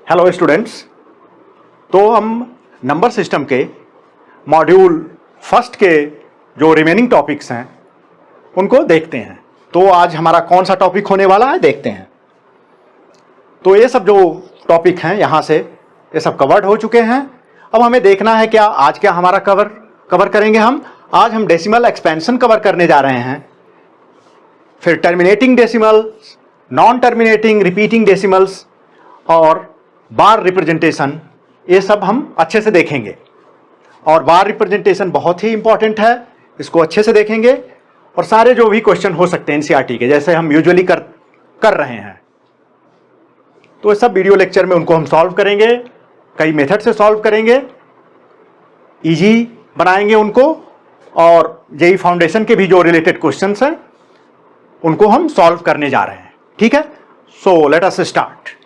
Hello students. तो हम number system के मॉड्यूल फर्स्ट के जो रिमेनिंग टॉपिक्स हैं उनको देखते हैं। तो आज हमारा कौन सा टॉपिक होने वाला है देखते हैं। तो ये सब जो टॉपिक हैं यहाँ से ये सब कवर्ड हो चुके हैं। अब हमें देखना है क्या आज क्या हमारा कवर करेंगे हम। आज हम डेसिमल एक्सपेंशन कवर करने जा रहे हैं, फिर terminating decimals, non terminating repeating decimals और बार रिप्रेजेंटेशन, ये सब हम अच्छे से देखेंगे। और बार रिप्रेजेंटेशन बहुत ही इंपॉर्टेंट है, इसको अच्छे से देखेंगे। और सारे जो भी क्वेश्चन हो सकते हैं एनसीईआरटी के, जैसे हम यूजुअली कर रहे हैं, तो सब वीडियो लेक्चर में उनको हम सॉल्व करेंगे, कई मेथड से सॉल्व करेंगे, इजी बनाएंगे उनको। और जेई फाउंडेशन के भी जो रिलेटेड क्वेश्चंस हैं उनको हम सॉल्व करने जा रहे हैं। ठीक है, सो लेट अस स्टार्ट।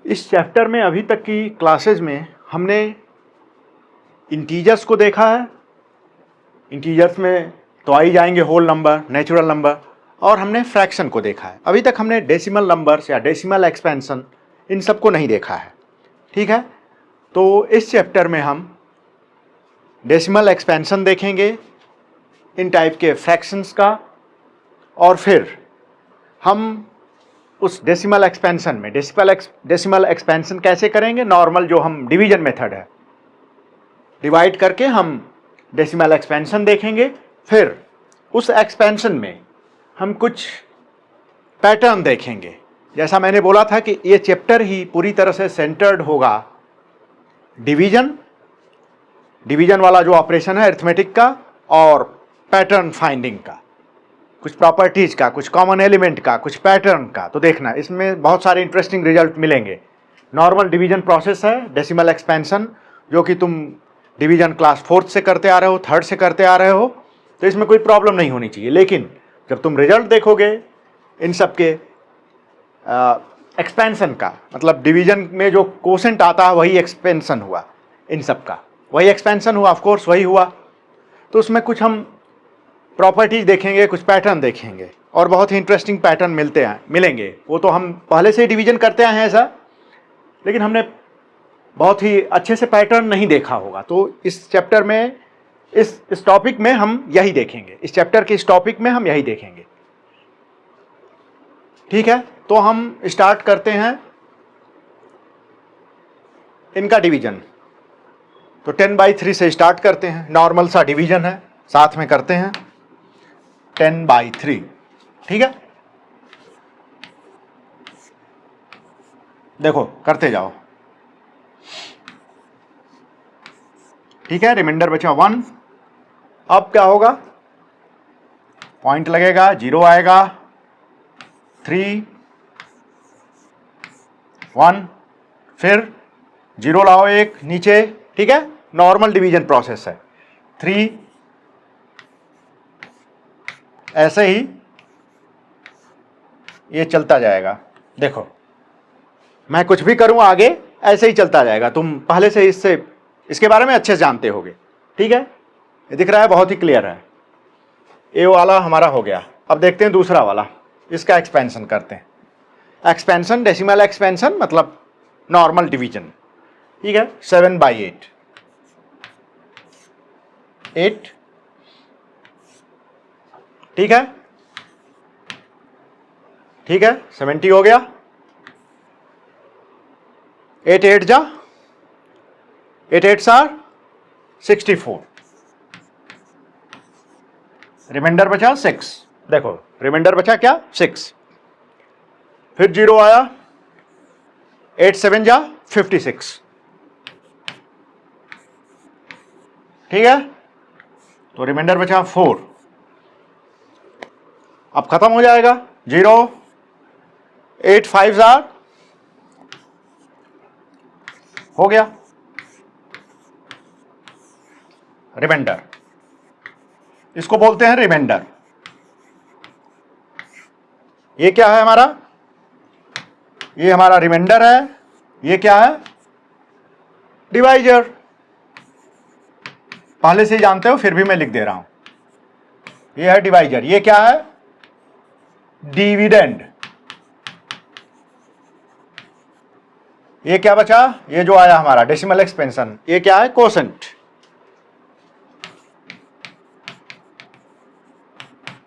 इस चैप्टर में अभी तक की क्लासेज में हमने इंटीजर्स को देखा है। इंटीजर्स में तो आ ही जाएंगे होल नंबर, नेचुरल नंबर, और हमने फ्रैक्शन को देखा है। अभी तक हमने डेसिमल नंबर्स या डेसिमल एक्सपेंशन इन सब को नहीं देखा है। ठीक है, तो इस चैप्टर में हम डेसिमल एक्सपेंशन देखेंगे, इन टाइप के फ्रैक्शंस का, और फिर हम उस डेसिमल एक्सपेंशन में डेसिमल एक्सपेंशन कैसे करेंगे। नॉर्मल जो हम डिवीजन मेथड है, डिवाइड करके हम डेसिमल एक्सपेंशन देखेंगे। फिर उस एक्सपेंशन में हम कुछ पैटर्न देखेंगे। जैसा मैंने बोला था कि ये चैप्टर ही पूरी तरह से सेंटर्ड होगा डिवीजन वाला जो ऑपरेशन है अरिथमेटिक का, और पैटर्न फाइंडिंग का, कुछ प्रॉपर्टीज का, कुछ कॉमन एलिमेंट का, कुछ पैटर्न का। तो देखना, इसमें बहुत सारे इंटरेस्टिंग रिजल्ट मिलेंगे। नॉर्मल डिवीजन प्रोसेस है डेसिमल एक्सपेंशन, जो कि तुम डिवीजन क्लास 4th से करते आ रहे हो, 3rd से करते आ रहे हो, तो इसमें कोई प्रॉब्लम नहीं होनी चाहिए। लेकिन जब तुम रिजल्ट देखोगे इन सब के एक्सपेंशन का, मतलब डिवीजन में जो कोसेंट आता है वही एक्सपेंशन हुआ, इन सब का वही एक्सपेंशन हुआ, ऑफकोर्स वही हुआ। तो उसमें कुछ हम प्रॉपर्टीज देखेंगे, कुछ पैटर्न देखेंगे, और बहुत ही इंटरेस्टिंग पैटर्न मिलेंगे। वो तो हम पहले से ही डिवीजन करते आए हैं ऐसा, लेकिन हमने बहुत ही अच्छे से पैटर्न नहीं देखा होगा। तो इस चैप्टर में इस टॉपिक में हम यही देखेंगे, इस चैप्टर के इस टॉपिक में हम यही देखेंगे। ठीक है, तो हम स्टार्ट करते हैं इनका डिवीजन। तो 10/3 से स्टार्ट करते हैं, नॉर्मल सा डिवीजन है, साथ में करते हैं 10/3। ठीक है, देखो करते जाओ। ठीक है, रिमाइंडर बचा 1। अब क्या होगा, पॉइंट लगेगा, 0 आएगा, 3 1, फिर 0 लाओ एक नीचे। ठीक है, नॉर्मल डिवीजन प्रोसेस है। 3 ऐसे ही ये चलता जाएगा। देखो मैं कुछ भी करूं आगे ऐसे ही चलता जाएगा, तुम पहले से इसके बारे में अच्छे से जानते होगे। ठीक है, ये दिख रहा है, बहुत ही क्लियर है। ये वाला हमारा हो गया। अब देखते हैं दूसरा वाला, इसका एक्सपेंशन करते हैं। एक्सपेंशन, डेसिमल एक्सपेंशन मतलब नॉर्मल डिवीजन। ठीक है, 7/8, 8। ठीक है, 70 हो गया। 8 8 जा, 8 8 64, रिमाइंडर बचा 6। देखो रिमाइंडर बचा क्या, 6। फिर 0 आया, 8 7 जा 56। ठीक है, तो रिमाइंडर बचा 4। अब खत्म हो जाएगा। 0 8 5 हो गया रिमाइंडर, इसको बोलते हैं रिमाइंडर। ये क्या है हमारा, ये हमारा रिमाइंडर है। ये क्या है, डिवाइजर। पहले से ही जानते हो, फिर भी मैं लिख दे रहा हूं। ये है डिवाइजर। ये क्या है, डिविडेंड। ये क्या बचा, ये जो आया हमारा डेसिमल एक्सपेंशन, ये क्या है, कोसेंट।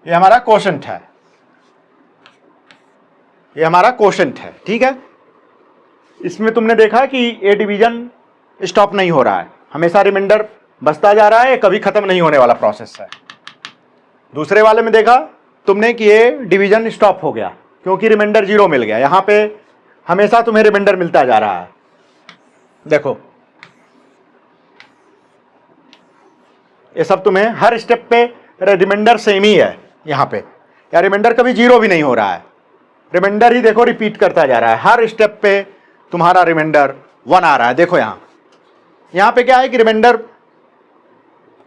ये हमारा कोसेंट है, ये हमारा कोसेंट है, ठीक है। इसमें तुमने देखा कि ये डिवीजन स्टॉप नहीं हो रहा है, हमेशा रिमाइंडर बचता जा रहा है, ये कभी खत्म नहीं होने वाला प्रोसेस है। दूसरे वाले में देखा तुमने कि ये डिवीजन स्टॉप हो गया क्योंकि रिमाइंडर 0 मिल गया। यहां पे हमेशा तुम्हें रिमाइंडर मिलता जा रहा है। देखो ये सब तुम्हें हर स्टेप पे रिमाइंडर सेम ही है यहां पे, या रिमाइंडर कभी 0 भी नहीं हो रहा है, रिमाइंडर ही देखो रिपीट करता जा रहा है। हर स्टेप पे तुम्हारा रिमाइंडर 1 आ रहा है। देखो यहां पे क्या है कि रिमाइंडर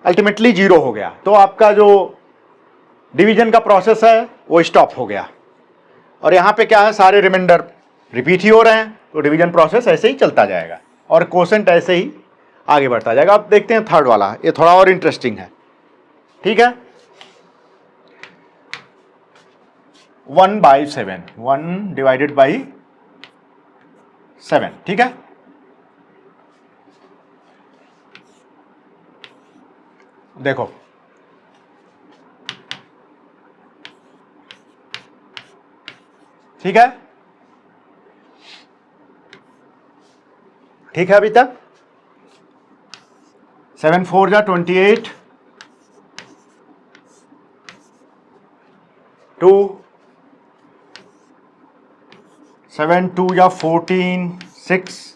अल्टीमेटली 0 हो गया, तो आपका जो डिवीजन का प्रोसेस है वो स्टॉप हो गया। और यहां पे क्या है, सारे रिमाइंडर रिपीट ही हो रहे हैं, तो डिवीजन प्रोसेस ऐसे ही चलता जाएगा और कोसेंट ऐसे ही आगे बढ़ता जाएगा। अब देखते हैं थर्ड वाला, ये थोड़ा और इंटरेस्टिंग है, ठीक है। 1/7, 1 डिवाइडेड बाई 7, ठीक है। देखो ठीक है, ठीक है अभी तक। 7 4 जा 28, 2 7 2 जा 14, 6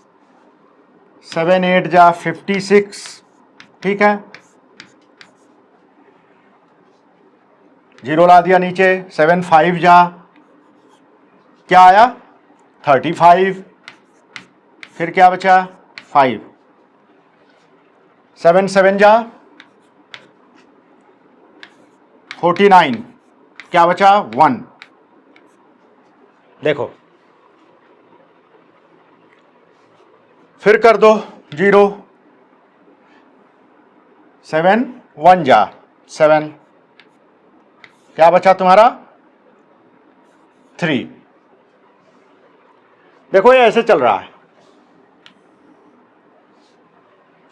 7 8 जा 56, ठीक है। 0 ला दिया नीचे। 7 5 जा क्या आया, 35, फिर क्या बचा 5। 7 7 जा 49, क्या बचा 1। देखो फिर कर दो 0। 7 1 जा 7, क्या बचा तुम्हारा 3। देखो ये ऐसे चल रहा है।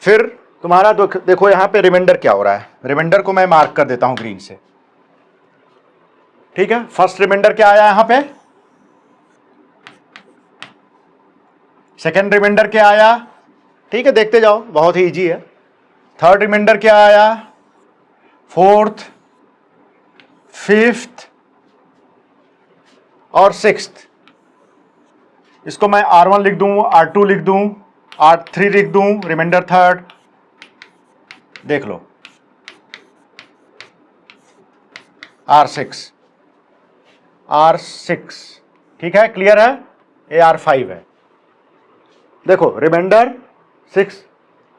फिर तुम्हारा देखो यहां पे रिमाइंडर क्या हो रहा है, रिमाइंडर को मैं मार्क कर देता हूं ग्रीन से, ठीक है। फर्स्ट रिमाइंडर क्या आया यहां पे, सेकंड रिमाइंडर क्या आया, ठीक है, देखते जाओ, बहुत ही इजी है। थर्ड रिमाइंडर क्या आया, फोर्थ, फिफ्थ और सिक्स्थ। इसको मैं R1 लिख दूं, R2 लिख दूं, R3 लिख दूं, रिमाइंडर थर्ड। देख लो R6, ठीक है, क्लियर है। ये R5 है। देखो रिमाइंडर 6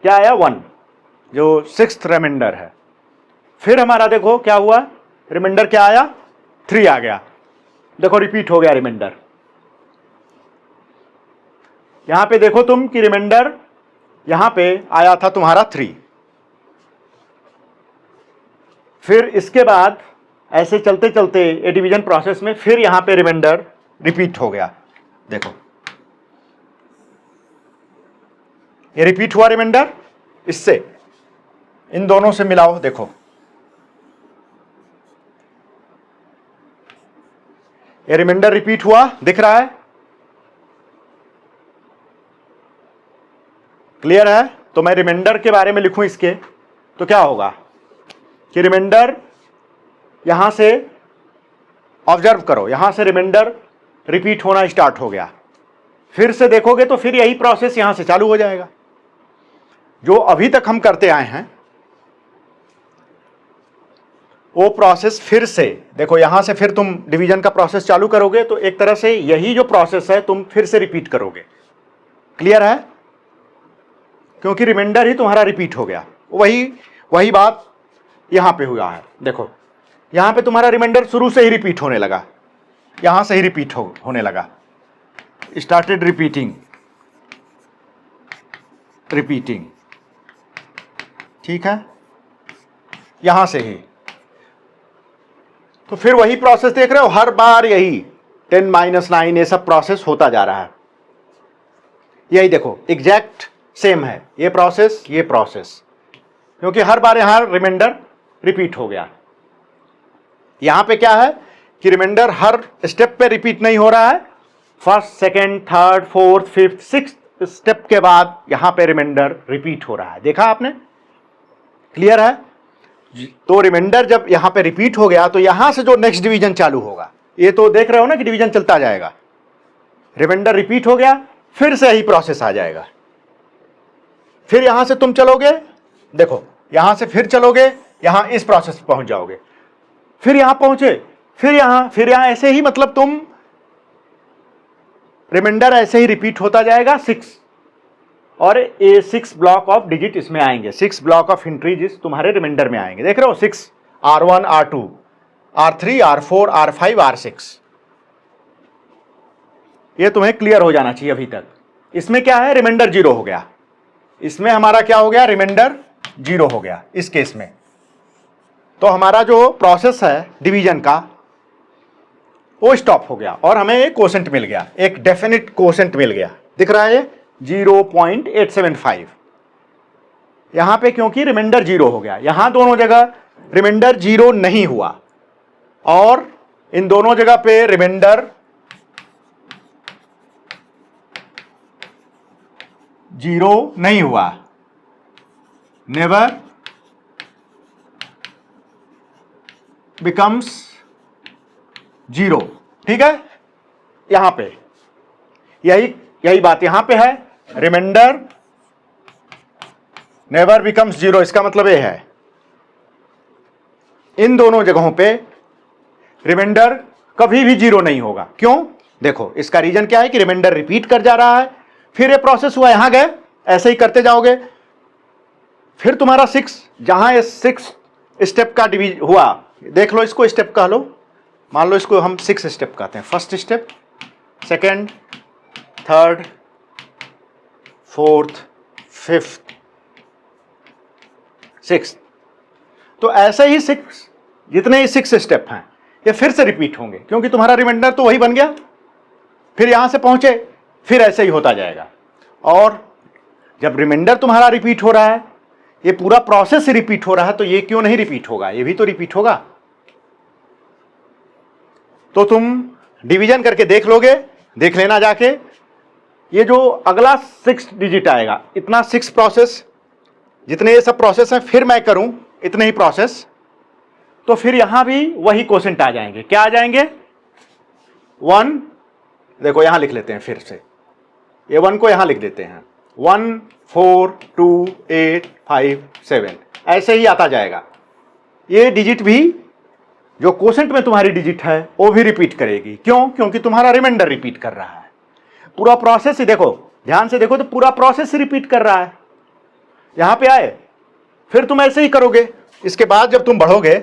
क्या आया 1, जो 6th रिमाइंडर है। फिर हमारा देखो क्या हुआ, रिमाइंडर क्या आया 3 आ गया। देखो रिपीट हो गया रिमाइंडर। यहां पे देखो तुम कि रिमाइंडर यहां पे आया था तुम्हारा 3। फिर इसके बाद ऐसे चलते चलते ये डिवीजन प्रोसेस में फिर यहां पे रिमाइंडर रिपीट हो गया। देखो ये रिपीट हुआ रिमाइंडर, इससे इन दोनों से मिलाओ। देखो ये रिमाइंडर रिपीट हुआ, दिख रहा है, क्लियर है। तो मैं रिमाइंडर के बारे में लिखूं इसके, तो क्या होगा कि रिमाइंडर यहां से ऑब्जर्व करो, यहां से रिमाइंडर रिपीट होना स्टार्ट हो गया। फिर से देखोगे तो फिर यही प्रोसेस यहां से चालू हो जाएगा जो अभी तक हम करते आए हैं। वो प्रोसेस फिर से देखो, यहां से फिर तुम डिवीजन का प्रोसेस चालू करोगे तो एक तरह से यही जो प्रोसेस है तुम फिर से रिपीट करोगे। क्लियर है, क्योंकि रिमाइंडर ही तुम्हारा रिपीट हो गया। वही बात यहां पे हुआ है। देखो यहां पे तुम्हारा रिमाइंडर शुरू से ही रिपीट होने लगा, यहां से ही रिपीट होने लगा, स्टार्टेड रिपीटिंग, ठीक है, यहां से ही। तो फिर वही प्रोसेस देख रहे हो, हर बार यही 10 - 9 ये सब प्रोसेस होता जा रहा है। यही देखो एग्जैक्ट सेम है, ये प्रोसेस ये प्रोसेस, क्योंकि हर बार यहां रिमाइंडर रिपीट हो गया। यहां पे क्या है कि रिमाइंडर हर स्टेप पे रिपीट नहीं हो रहा है, first second third fourth fifth sixth step के बाद यहां पे रिमाइंडर रिपीट हो रहा है। देखा आपने? क्लियर है? तो रिमाइंडर जब यहां पे रिपीट हो गया तो यहां से जो नेक्स्ट डिवीजन चालू होगा, ये तो देख रहे हो ना कि डिवीजन चलता जाएगा। रिमाइंडर रिपीट हो गया, फिर से यही प्रोसेस आ जाएगा। फिर यहां से तुम चलोगे, देखो यहां से फिर चलोगे, यहां इस प्रोसेस पे पहुंच जाओगे, फिर यहां पहुंचे, फिर यहां, ऐसे ही मतलब तुम रिमाइंडर ऐसे ही रिपीट होता जाएगा 6, और ये 6 ब्लॉक ऑफ डिजिट इसमें आएंगे, 6 ब्लॉक ऑफ एंट्रीज तुम्हारे रिमाइंडर में आएंगे। देख रहे हो 6 R1 R2 R3 R4 R5 R6। ये तुम्हें क्लियर हो जाना चाहिए अभी तक। इसमें क्या है, रिमाइंडर 0 हो गया, इसमें हमारा क्या हो गया, रिमाइंडर 0 हो गया इस केस में। तो हमारा जो प्रोसेस है डिवीजन का वो स्टॉप हो गया और हमें एक कोसेंट मिल गया, एक डेफिनेट कोसेंट मिल गया। दिख रहा है 0.875। यहां पे क्योंकि रिमाइंडर 0 हो गया, यहां दोनों जगह रिमाइंडर 0 नहीं हुआ और इन दोनों जगह पे रिमाइंडर 0 नहीं हुआ, नेवर बिकम्स 0। ठीक है, यहां पे यही बात यहां पे है, रिमाइंडर नेवर बिकम्स 0। इसका मतलब यह है इन दोनों जगहों पे रिमाइंडर कभी भी 0 नहीं होगा। क्यों? देखो इसका रीजन क्या है कि रिमाइंडर रिपीट कर जा रहा है, फिर ये प्रोसेस हुआ, यहां गए, ऐसे ही करते जाओगे, फिर तुम्हारा 6, जहां ये 6 स्टेप का डिवीजन हुआ, देख लो इसको स्टेप कह लो, मान लो इसको हम 6 स्टेप कहते हैं, first step, second, third, fourth, fifth, sixth. तो ऐसे ही 6, जितने ही 6 स्टेप हैं ये फिर से रिपीट होंगे, क्योंकि तुम्हारा रिमाइंडर तो वही बन गया। फिर यहां से पहुंचे, फिर ऐसे ही होता जाएगा। और जब रिमाइंडर तुम्हारा रिपीट हो रहा है, ये पूरा प्रोसेस रिपीट हो रहा है, तो ये क्यों नहीं रिपीट होगा, ये भी तो रिपीट होगा। तो तुम डिवीजन करके देख लोगे, देख लेना जाके, ये जो अगला 6 डिजिट आएगा, इतना 6 प्रोसेस, जितने ये सब प्रोसेस हैं फिर मैं करूं इतने ही प्रोसेस, तो फिर यहां भी वही क्वोशेंट आ जाएंगे। क्या आ जाएंगे? 1, देखो यहां लिख लेते हैं फिर से, ये 1 को यहां लिख देते हैं, 1 4 2 8 5 7, ऐसे ही आता जाएगा। ये डिजिट भी, जो क्वोशेंट में तुम्हारी डिजिट है वो भी रिपीट करेगी। क्यों? क्योंकि तुम्हारा रिमाइंडर रिपीट कर रहा है। पूरा प्रोसेस ही देखो, ध्यान से देखो तो पूरा प्रोसेस रिपीट कर रहा है। यहां पे आए, फिर तुम ऐसे ही करोगे, इसके बाद जब तुम बढ़ोगे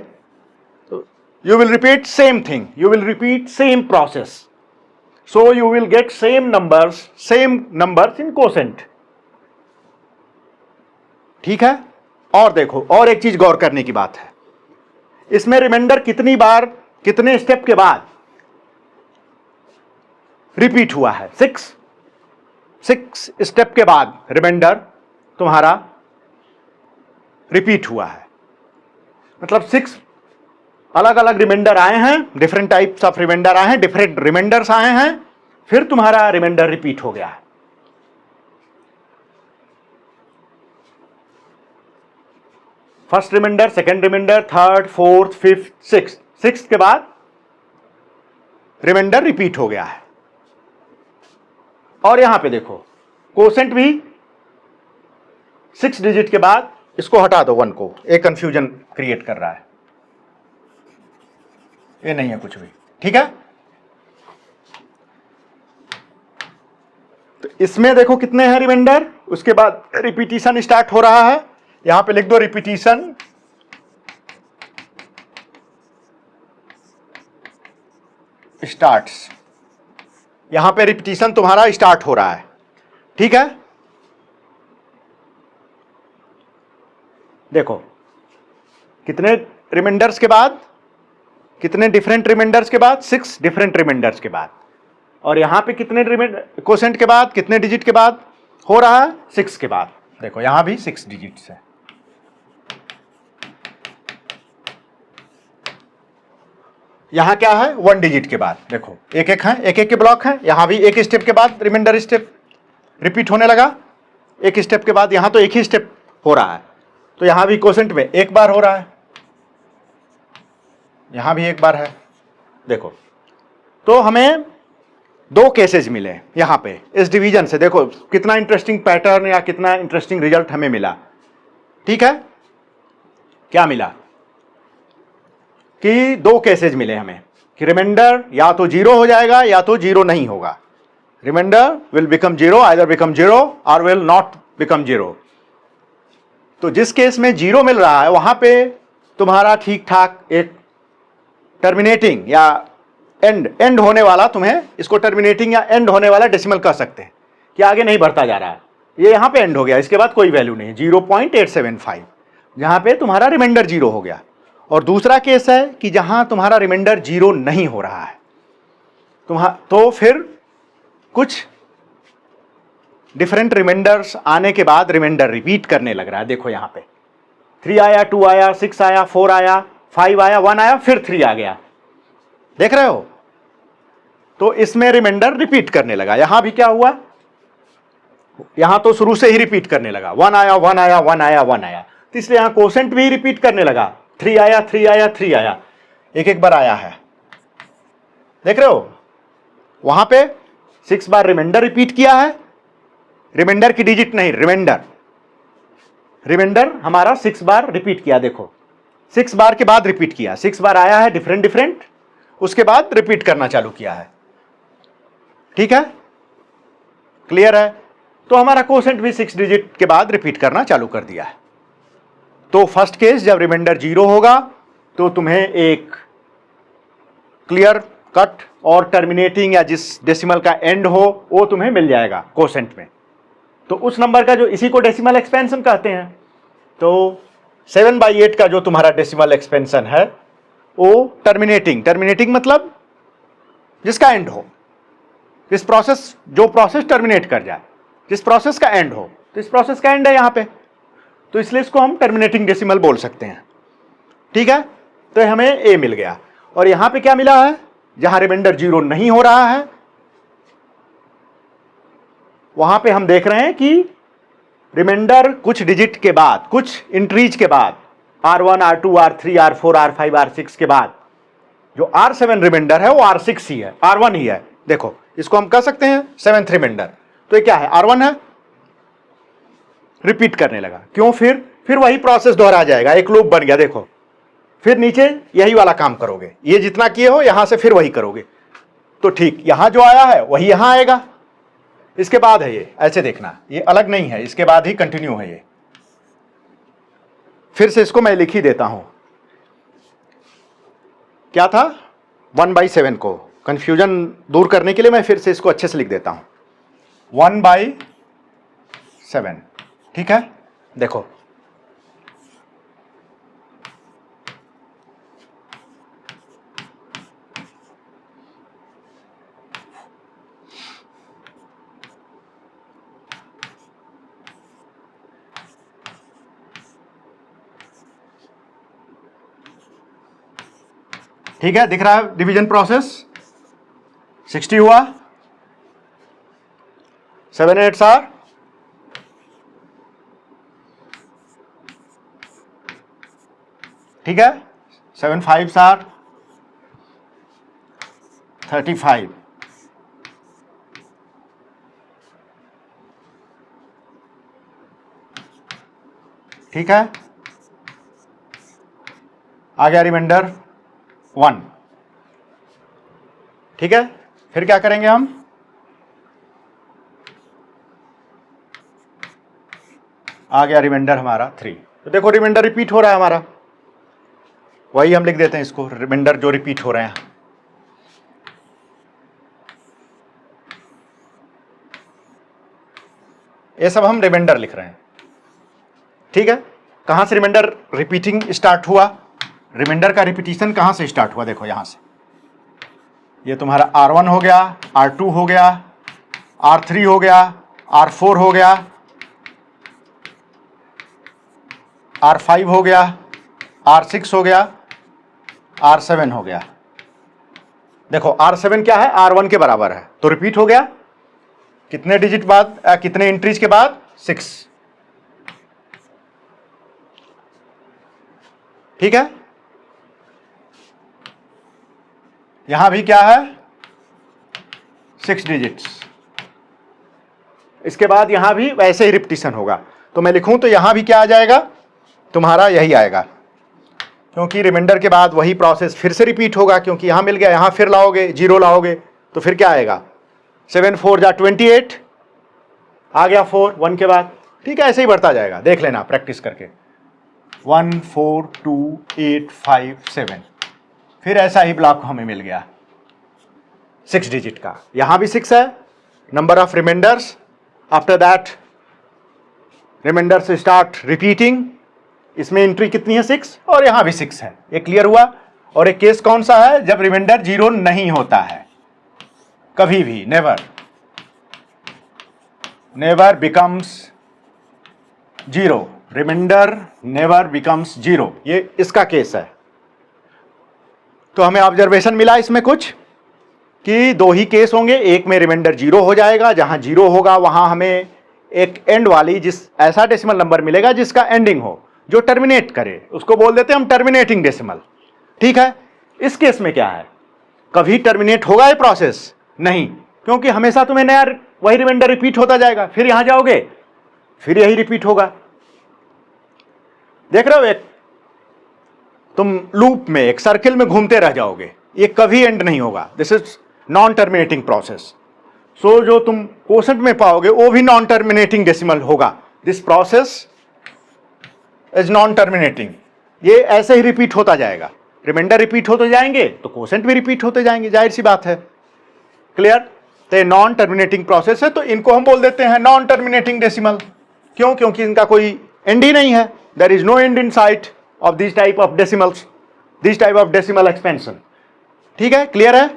तो you will repeat same thing, you will repeat same process, so you will get same numbers in quotient. ठीक है? और देखो, और एक चीज गौर करने की बात है, इसमें रिमाइंडर कितनी बार, कितने स्टेप के बाद रिपीट हुआ है? 6 स्टेप के बाद रिमाइंडर तुम्हारा रिपीट हुआ है। मतलब 6 अलग अलग रिमाइंडर आए हैं, डिफरेंट टाइप्स ऑफ रिमाइंडर आए हैं, डिफरेंट रिमाइंडर्स आए हैं, फिर तुम्हारा रिमाइंडर रिपीट हो गया है। First remainder, second remainder, third, fourth, fifth, sixth के बाद रिमाइंडर रिपीट हो गया है। और यहां पे देखो क्वोशेंट भी 6 डिजिट के बाद, इसको हटा दो 1 को, एक कंफ्यूजन क्रिएट कर रहा है, ये नहीं है कुछ भी। ठीक है? तो इसमें देखो कितने हैं रिमाइंडर, उसके बाद रिपीटिशन स्टार्ट हो रहा है, यहां पे लिख दो रिपीटिशन स्टार्ट्स, यहां पे रिपीटिशन तुम्हारा स्टार्ट हो रहा है। ठीक है? देखो कितने रिमाइंडर्स के बाद, कितने डिफरेंट रिमाइंडर्स के बाद, 6 डिफरेंट रिमाइंडर्स के बाद, और यहां पे कितने क्वोशेंट के बाद, कितने डिजिट के बाद, हो रहा है 6 के बाद। देखो यहां भी 6 डिजिट्स है। यहां क्या है 1 डिजिट के बाद। देखो एक एक है, एक एक के ब्लॉक है। यहां भी एक स्टेप के बाद रिमाइंडर स्टेप रिपीट होने लगा। एक स्टेप के बाद यहां तो एक ही स्टेप हो रहा है, तो यहां भी क्वोशेंट में एक बार हो रहा है, यहां भी एक बार है। देखो तो हमें 2 केसेस मिले यहां पे इस डिवीजन से। देखो कितना इंटरेस्टिंग पैटर्न या कितना इंटरेस्टिंग रिजल्ट हमें मिला। ठीक है, क्या मिला कि 2 केसेस मिले हमें कि रिमाइंडर या तो 0 हो जाएगा या तो 0 नहीं होगा। Remainder will become 0, either become 0 और विल नॉट बिकम 0। तो जिस केस में 0 मिल रहा है वहां पे तुम्हारा ठीक ठाक एक टर्मिनेटिंग या एंड होने वाला, तुम्हें इसको टर्मिनेटिंग या एंड होने वाला डेसिमल कह सकते हैं कि आगे नहीं बढ़ता जा रहा है, ये यहां पे एंड हो गया, इसके बाद कोई वैल्यू नहीं, 0.875, जहां पे तुम्हारा रिमाइंडर 0 हो गया। और दूसरा केस है कि जहां तुम्हारा रिमाइंडर 0 नहीं हो रहा है, तो फिर कुछ डिफरेंट रिमाइंडर्स आने के बाद रिमाइंडर रिपीट करने लग रहा है। देखो यहां पे 3 आया, 2 आया, 6 आया, 4 आया, 5 आया, 1 आया, फिर 3 आ गया। देख रहे हो, तो इसमें रिमाइंडर रिपीट करने लगा। यहां भी क्या हुआ, यहां तो शुरू से ही रिपीट करने लगा, 1 आया, 1 आया, 1 आया, 1 आया, तो इसलिए यहां क्वोशेंट भी रिपीट करने लगा, 3 आया, 3 आया, 3 आया, एक एक बार आया है। देख रहे हो, वहां पे 6 बार रिमाइंडर रिपीट किया है, रिमाइंडर की डिजिट नहीं, रिमाइंडर हमारा 6 बार रिपीट किया। देखो 6 बार के बाद रिपीट किया, 6 बार आया है डिफरेंट, उसके बाद रिपीट करना चालू किया है। ठीक है, क्लियर है। तो हमारा क्वोशेंट भी 6 डिजिट के बाद रिपीट करना चालू कर दिया है। तो फर्स्ट केस जब रिमाइंडर 0 होगा तो तुम्हें एक क्लियर कट और टर्मिनेटिंग या जिस डेसिमल का एंड हो वो तुम्हें मिल जाएगा क्वोशेंट में। तो उस नंबर का जो, इसी को डेसिमल एक्सपेंशन कहते हैं। तो 7/8 का जो तुम्हारा डेसिमल एक्सपेंशन है वो टर्मिनेटिंग मतलब जिसका एंड हो, जिस प्रोसेस, जो प्रोसेस टर्मिनेट कर जाए, जिस प्रोसेस का एंड हो, तो इस प्रोसेस का एंड है यहां पे, तो इसलिए इसको हम टर्मिनेटिंग डेसिमल बोल सकते हैं। ठीक है, तो हमें ए मिल गया। और यहां पे क्या मिला है, जहां रिमाइंडर 0 नहीं हो रहा है वहां पे हम देख रहे हैं कि रिमाइंडर कुछ डिजिट के बाद, कुछ इंट्रीज के बाद, R1, R2, R3, R4, R5, R6 के बाद जो R7 रिमाइंडर है वो R6 ही है, R1 ही है। देखो इसको हम कह सकते हैं 7th रिमाइंडर। तो ये क्या है, R1 है, रिपीट करने लगा। क्यों, फिर वही प्रोसेस दोहरा जाएगा, एक लूप बन गया। देखो फिर नीचे यही वाला काम करोगे, ये जितना किए हो यहां से फिर वही करोगे। तो ठीक यहां जो आया है वही यहां आएगा, इसके बाद है ये, ऐसे देखना, ये अलग नहीं है, इसके बाद ही कंटिन्यू है ये। फिर से इसको मैं लिख ही देता हूं, क्या था 1/7 को कंफ्यूजन दूर करने के लिए मैं फिर से इसको अच्छे से लिख देता हूं, 1/7। ठीक है, देखो ठीक है, दिख रहा है डिवीजन प्रोसेस, 60 हुआ, 7 8 आर, ठीक है, 7 5 आर 35, ठीक है, आ गया रिमाइंडर 1। ठीक है, फिर क्या करेंगे हम, आ गया रिमाइंडर हमारा 3। तो देखो रिमाइंडर रिपीट हो रहा है हमारा, वही हम लिख देते हैं इसको, रिमाइंडर जो रिपीट हो रहे हैं। ये सब हम रिमाइंडर लिख रहे हैं। ठीक है, कहां से रिमाइंडर रिपीटिंग स्टार्ट हुआ, रिमाइंडर का रिपीटिशन कहां से स्टार्ट हुआ, देखो यहां से, ये तुम्हारा R1 हो गया, R2 हो गया, R3 हो गया, R4 हो गया, R5 हो गया, R6 हो गया, R7 हो गया। देखो R7 क्या है, R1 के बराबर है, तो रिपीट हो गया कितने डिजिट बाद, कितने एंट्रीज के बाद, 6। ठीक है, यहां भी क्या है, 6 डिजिट्स। इसके बाद यहां भी वैसे ही रिपीटिशन होगा, तो मैं लिखूं तो यहां भी क्या आ जाएगा, तुम्हारा यही आएगा, क्योंकि रिमाइंडर के बाद वही प्रोसेस फिर से रिपीट होगा, क्योंकि यहां मिल गया, यहां फिर लाओगे, 0 लाओगे, तो फिर क्या आएगा, 7 4 जा 28, आ गया 4 1 के बाद। ठीक है, ऐसे ही बढ़ता जाएगा, देख लेना प्रैक्टिस करके। 1 4 2 8 5 7, फिर ऐसा ही ब्लॉक हमें मिल गया 6 डिजिट का। यहां भी 6 है, number of remainders, after that remainders start repeating. इसमें एंट्री कितनी है, 6, और यहां भी 6 है। ये क्लियर हुआ। और एक केस कौन सा है, जब रिमाइंडर 0 नहीं होता है, कभी भी, never becomes 0, remainder never becomes 0, ये इसका केस है। तो हमें ऑब्जर्वेशन मिला इसमें कुछ कि 2 ही केस होंगे, एक में रिमाइंडर 0 हो जाएगा, जहां 0 होगा वहां हमें एक एंड वाली ऐसा डेसिमल नंबर मिलेगा जिसका एंडिंग हो, जो टर्मिनेट करे, उसको बोल देते हैं हम टर्मिनेटिंग डेसिमल। ठीक है, इस केस में क्या है, कभी टर्मिनेट होगा ये प्रोसेस नहीं, क्योंकि हमेशा तुम्हें नया वही रिमाइंडर रिपीट होता जाएगा, फिर यहां जाओगे फिर यही रिपीट होगा। देख रहे हो, एक तुम लूप में, एक सर्किल में घूमते रह जाओगे, ये कभी एंड नहीं होगा। This is non terminating process. So जो तुम क्वोशंट में पाओगे वो भी नॉन टर्मिनेटिंग डेसिमल होगा। This process is non terminating, ये ऐसे ही रिपीट होता जाएगा, रिमाइंडर रिपीट होते जाएंगे तो क्वोशंट भी रिपीट होते जाएंगे, जाहिर सी बात है। क्लियर, तो ये नॉन टर्मिनेटिंग प्रोसेस है, तो इनको हम बोल देते हैं नॉन टर्मिनेटिंग डेसिमल। क्यों, क्योंकि इनका कोई एंड ही नहीं है, there is no end in sight of this type of decimals, this type of decimal expansion. ठीक है, क्लियर है,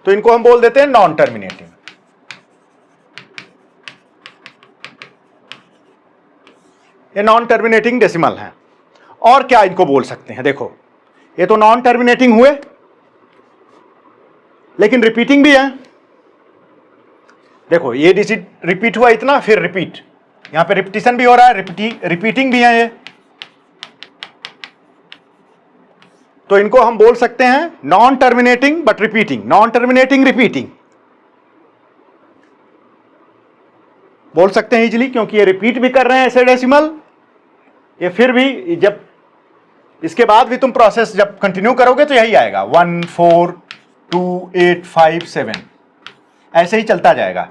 तो इनको हम बोल देते हैं नॉन टर्मिनेटिंग। ये नॉन टर्मिनेटिंग डेसिमल है। और क्या इनको बोल सकते हैं, देखो ये तो नॉन टर्मिनेटिंग हुए, लेकिन रिपीटिंग भी है। देखो ये डिजिट रिपीट हुआ इतना, फिर रिपीट, यहां पे रिपीटिशन भी हो रहा है, रिपीटिंग भी है ये, तो इनको हम बोल सकते हैं non terminating but repeating, non terminating repeating बोल सकते हैं इजीली, क्योंकि ये रिपीट भी कर रहे हैं ऐसे डेसिमल, ये फिर भी जब इसके बाद भी तुम प्रोसेस जब कंटिन्यू करोगे तो यही आएगा 1 4 2 8 5 7, ऐसे ही चलता जाएगा।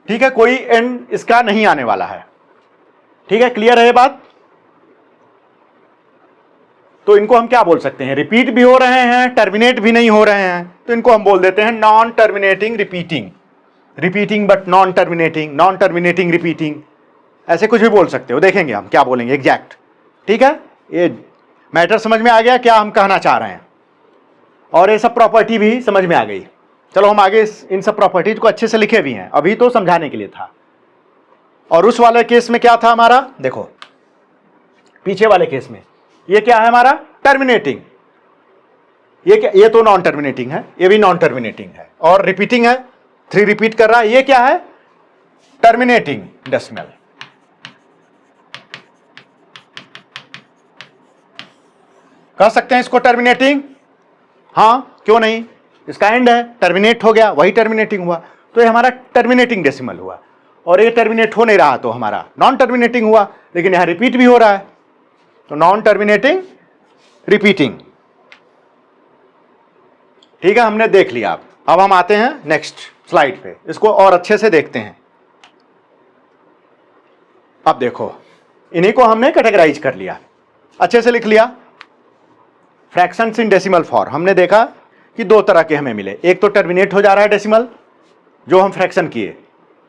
ठीक है, कोई एंड इसका नहीं आने वाला है। ठीक है, क्लियर है ये बात। तो इनको हम क्या बोल सकते हैं, रिपीट भी हो रहे हैं, टर्मिनेट भी नहीं हो रहे हैं, तो इनको हम बोल देते हैं non terminating repeating, repeating but non terminating, non terminating repeating, ऐसे कुछ भी बोल सकते हो, देखेंगे हम क्या बोलेंगे एग्जैक्ट। ठीक है, ये मैटर समझ में आ गया क्या हम कहना चाह रहे हैं, और ये सब प्रॉपर्टी भी समझ में आ गई। चलो हम आगे इन सब प्रॉपर्टीज को अच्छे से लिखे भी हैं, अभी तो समझाने के लिए था। और उस वाले केस में क्या था हमारा, देखो पीछे वाले केस में ये क्या है हमारा, टर्मिनेटिंग, ये क्या, ये तो नॉन टर्मिनेटिंग है, ये भी नॉन टर्मिनेटिंग है, और रिपीटिंग है, 3 रिपीट कर रहा है, ये क्या है, टर्मिनेटिंग डेसिमल। कह सकते हैं इसको टर्मिनेटिंग, हाँ क्यों नहीं, इसका एंड है, टर्मिनेट हो गया, वही टर्मिनेटिंग हुआ, तो ये हमारा टर्मिनेटिंग डेसिमल हुआ। और ये टर्मिनेट हो नहीं रहा तो हमारा नॉन टर्मिनेटिंग हुआ, लेकिन यहां रिपीट भी हो रहा है, तो नॉन टर्मिनेटिंग रिपीटिंग। ठीक है, हमने देख लिया। अब हम आते हैं नेक्स्ट स्लाइड पे, इसको और अच्छे से देखते हैं। अब देखो इन्हीं को हमने कैटेगराइज कर लिया, अच्छे से लिख लिया। फ्रैक्शंस इन डेसिमल फॉर्म हमने देखा कि 2 तरह के हमें मिले, एक तो टर्मिनेट हो जा रहा है डेसिमल, जो हम फ्रैक्शन किए,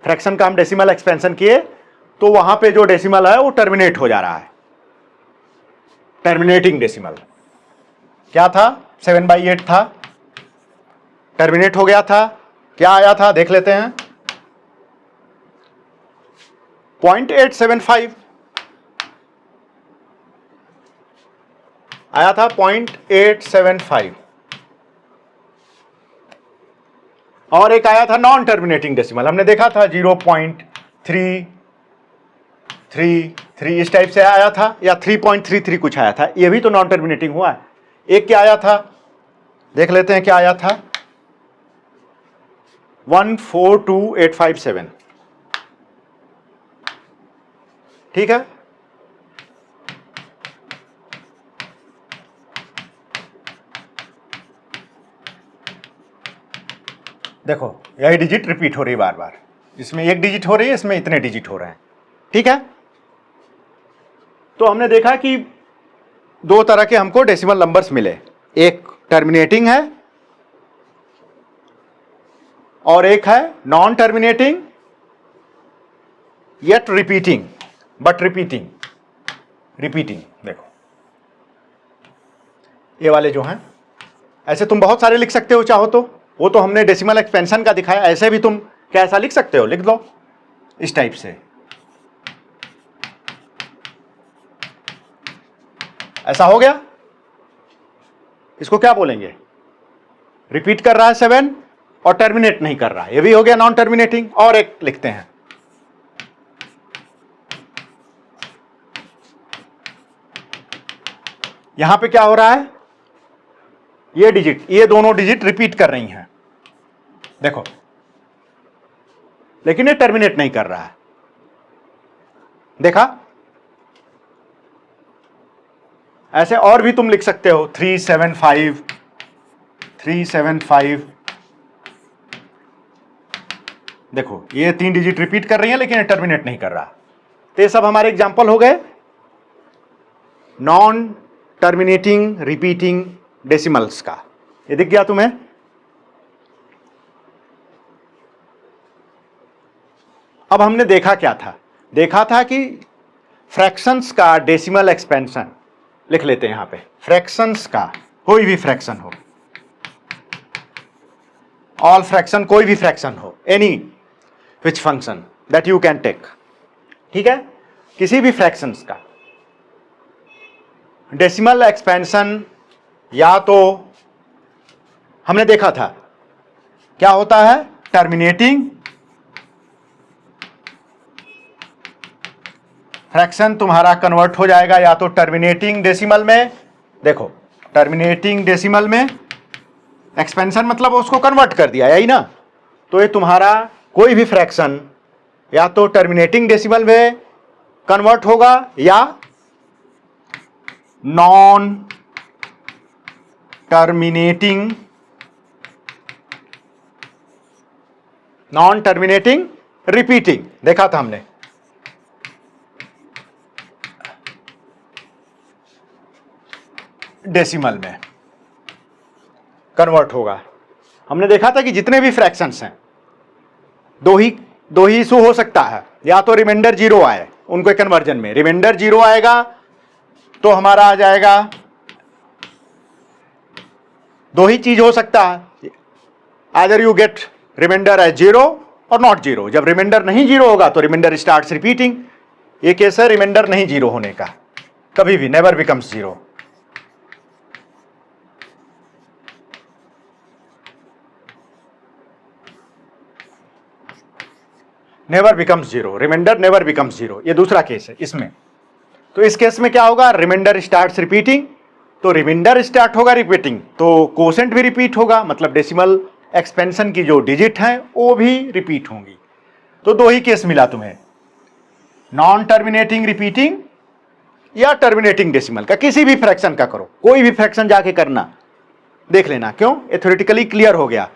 फ्रैक्शन का हम डेसिमल एक्सपेंशन किए, तो वहां पे जो डेसिमल है वो टर्मिनेट हो जा रहा है, टर्मिनेटिंग डेसिमल। क्या था, 7/8 था, टर्मिनेट हो गया था, क्या आया था देख लेते हैं, 0.875 आया था, 0.875। और एक आया था नॉन टर्मिनेटिंग डेसिमल, हमने देखा था 0.333 इस टाइप से आया था, या 3.33 कुछ आया था, ये भी तो नॉन टर्मिनेटिंग हुआ है। एक क्या आया था, देख लेते हैं क्या आया था, 142,857। ठीक है, देखो यही डिजिट रिपीट हो रही है बार बार, इसमें एक डिजिट हो रही है, इसमें इतने डिजिट हो रहे हैं। ठीक है, तो हमने देखा कि दो तरह के हमको डेसिमल नंबर्स मिले, एक टर्मिनेटिंग है और एक है non terminating yet repeating, but repeating. देखो ये वाले जो हैं, ऐसे तुम बहुत सारे लिख सकते हो चाहो तो, वो तो हमने डेसिमल एक्सपेंशन का दिखाया, ऐसे भी तुम कैसा लिख सकते हो, लिख दो इस टाइप से, ऐसा हो गया। इसको क्या बोलेंगे, रिपीट कर रहा है 7 और टर्मिनेट नहीं कर रहा है, ये भी हो गया नॉन टर्मिनेटिंग। और एक लिखते हैं, यहां पे क्या हो रहा है, ये डिजिट, ये दोनों डिजिट रिपीट कर रही हैं, देखो, लेकिन ये टर्मिनेट नहीं कर रहा है, देखा। ऐसे और भी तुम लिख सकते हो, 375। देखो ये 3 डिजिट रिपीट कर रही है लेकिन ये टर्मिनेट नहीं कर रहा। तो ये सब हमारे एग्जाम्पल हो गए नॉन टर्मिनेटिंग रिपीटिंग डेसिमल्स का। ये दिख गया तुम्हें। अब हमने देखा क्या था, देखा था कि फ्रैक्शंस का डेसिमल एक्सपेंशन लिख लेते हैं यहां पे। फ्रैक्शंस का कोई भी फ्रैक्शन हो, ऑल फ्रैक्शन, कोई भी फ्रैक्शन हो, any which function that you can take, ठीक है, किसी भी फ्रैक्शंस का डेसिमल एक्सपेंशन, या तो हमने देखा था क्या होता है, टर्मिनेटिंग फ्रैक्शन तुम्हारा कन्वर्ट हो जाएगा या तो टर्मिनेटिंग डेसिमल में, देखो टर्मिनेटिंग डेसिमल में एक्सपेंशन मतलब उसको कन्वर्ट कर दिया, यही ना। तो ये तुम्हारा कोई भी फ्रैक्शन या तो टर्मिनेटिंग डेसिमल में कन्वर्ट होगा या नॉन टर्मिनेटिंग रिपीटिंग, देखा था हमने। डेसिमल में कन्वर्ट होगा। हमने देखा था कि जितने भी फ्रैक्शंस हैं, दो ही इशू हो सकता है, या तो रिमाइंडर 0 आए उनको कन्वर्जन में, रिमाइंडर 0 आएगा तो हमारा आ जाएगा, दो ही चीज हो सकता है, either you get remainder as 0 और नॉट 0। जब रिमाइंडर नहीं 0 होगा तो रिमाइंडर स्टार्ट्स रिपीटिंग। ये केस है रिमाइंडर नहीं 0 होने का, कभी भी never becomes 0। Never becomes 0, remainder never becomes 0, ये दूसरा केस है इसमें। तो इस केस में क्या होगा, रिमाइंडर स्टार्ट्स रिपीटिंग, तो रिमाइंडर स्टार्ट होगा रिपीटिंग तो कोसेंट भी रिपीट होगा, मतलब डेसिमल एक्सपेंशन की जो डिजिट हैं वो भी रिपीट होंगी। तो दो ही केस मिला तुम्हें, नॉन टर्मिनेटिंग रिपीटिंग या टर्मिनेटिंग डेसिमल का, किसी भी फ्रैक्शन का करो, कोई भी फ्रैक्शन जाके करना, देख लेना। क्यों, ये थ्योरेटिकली क्लियर हो गया,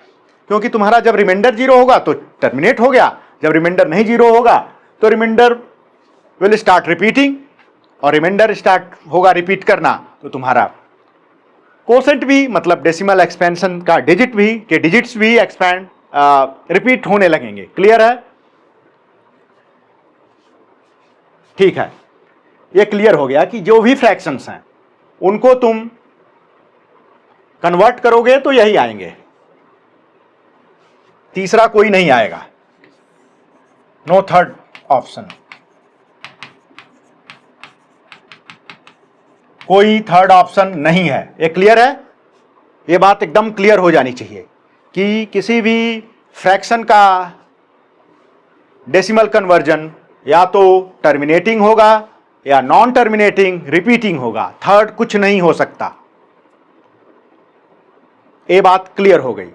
क्योंकि तुम्हारा जब रिमाइंडर 0 होगा तो टर्मिनेट हो गया, जब रिमाइंडर नहीं 0 होगा तो रिमाइंडर विल स्टार्ट रिपीटिंग, और रिमाइंडर स्टार्ट होगा रिपीट करना तो तुम्हारा कोसेंट भी, मतलब डेसिमल एक्सपेंशन का डिजिट भी, के डिजिट्स भी एक्सपेंड रिपीट होने लगेंगे। क्लियर है, ठीक है, ये क्लियर हो गया कि जो भी फ्रैक्शंस हैं उनको तुम कन्वर्ट करोगे तो यही आएंगे, तीसरा कोई नहीं आएगा, नो थर्ड ऑप्शन। कोई थर्ड ऑप्शन नहीं है। ये क्लियर है? ये बात एकदम क्लियर हो जानी चाहिए कि किसी भी फ्रैक्शन का डेसिमल कन्वर्जन या तो टर्मिनेटिंग होगा या नॉन टर्मिनेटिंग रिपीटिंग होगा, थर्ड कुछ नहीं हो सकता। ये बात क्लियर हो गई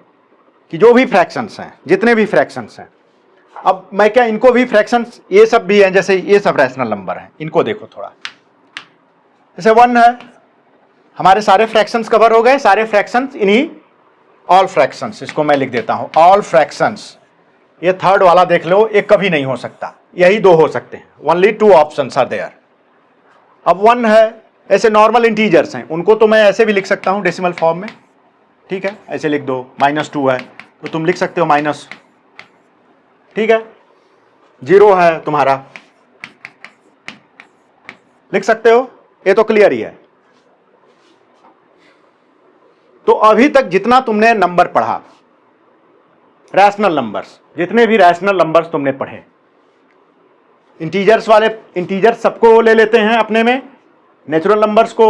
कि जो भी फ्रैक्शंस हैं, जितने भी फ्रैक्शंस हैं, अब मैं क्या इनको भी फ्रैक्शंस, ये सब भी हैं, जैसे ये सब रैशनल नंबर हैं, इनको देखो थोड़ा। जैसे 1 है, हमारे सारे फ्रैक्शंस कवर हो गए, सारे फ्रैक्शंस इन्हीं ऑल फ्रैक्शंस, इसको मैं लिख देता हूं ऑल फ्रैक्शंस। ये थर्ड वाला देख लो, एक कभी नहीं हो सकता, यही दो हो सकते हैं, ओनली 2 ऑप्शंस आर देयर। अब 1 है, ऐसे नॉर्मल इंटीजर्स हैं, उनको तो मैं ऐसे भी लिख सकता हूं डेसिमल फॉर्म में, ठीक है, ऐसे लिख दो। -2 है तो तुम लिख सकते हो माइनस, ठीक है। 0 है तुम्हारा, लिख सकते हो, ये तो क्लियर ही है। तो अभी तक जितना तुमने नंबर पढ़ा, रैशनल नंबर्स, जितने भी रैशनल नंबर्स तुमने पढ़े, इंटीजर्स वाले, इंटीजर्स सबको ले लेते हैं अपने में, नेचुरल नंबर्स को,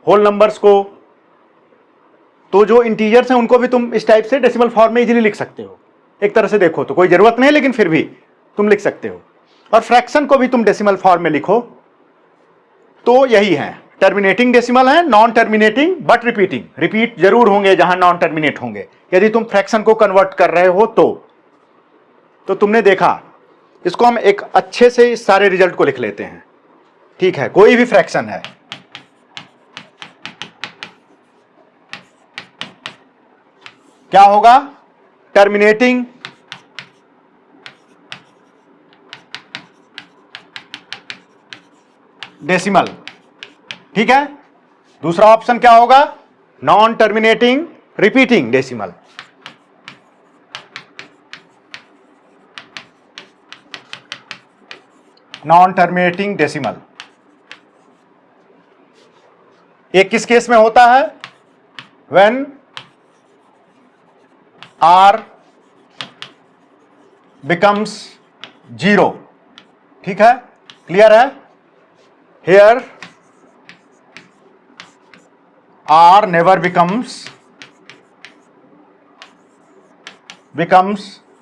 होल नंबर्स को। तो जो इंटीजर्स हैं उनको भी तुम इस टाइप से डेसिमल फॉर्म में इजीली लिख सकते हो। एक तरह से देखो तो कोई जरूरत नहीं है, लेकिन फिर भी तुम लिख सकते हो। और फ्रैक्शन को भी तुम डेसिमल फॉर्म में लिखो तो यही है, टर्मिनेटिंग डेसिमल है, non terminating but repeating. Repeat जरूर होंगे जहां नॉन टर्मिनेट होंगे, यदि तुम फ्रैक्शन को कन्वर्ट कर रहे हो तो तुमने देखा। इसको हम एक अच्छे से इस सारे रिजल्ट को लिख लेते हैं, ठीक है। कोई भी फ्रैक्शन है, क्या होगा, टर्मिनेटिंग डेसिमल, ठीक है। दूसरा ऑप्शन क्या होगा, non terminating repeating decimal. Non terminating decimal ये किस केस में होता है, व्हेन आर बिकम्स 0, ठीक है, क्लियर है। Here R never becomes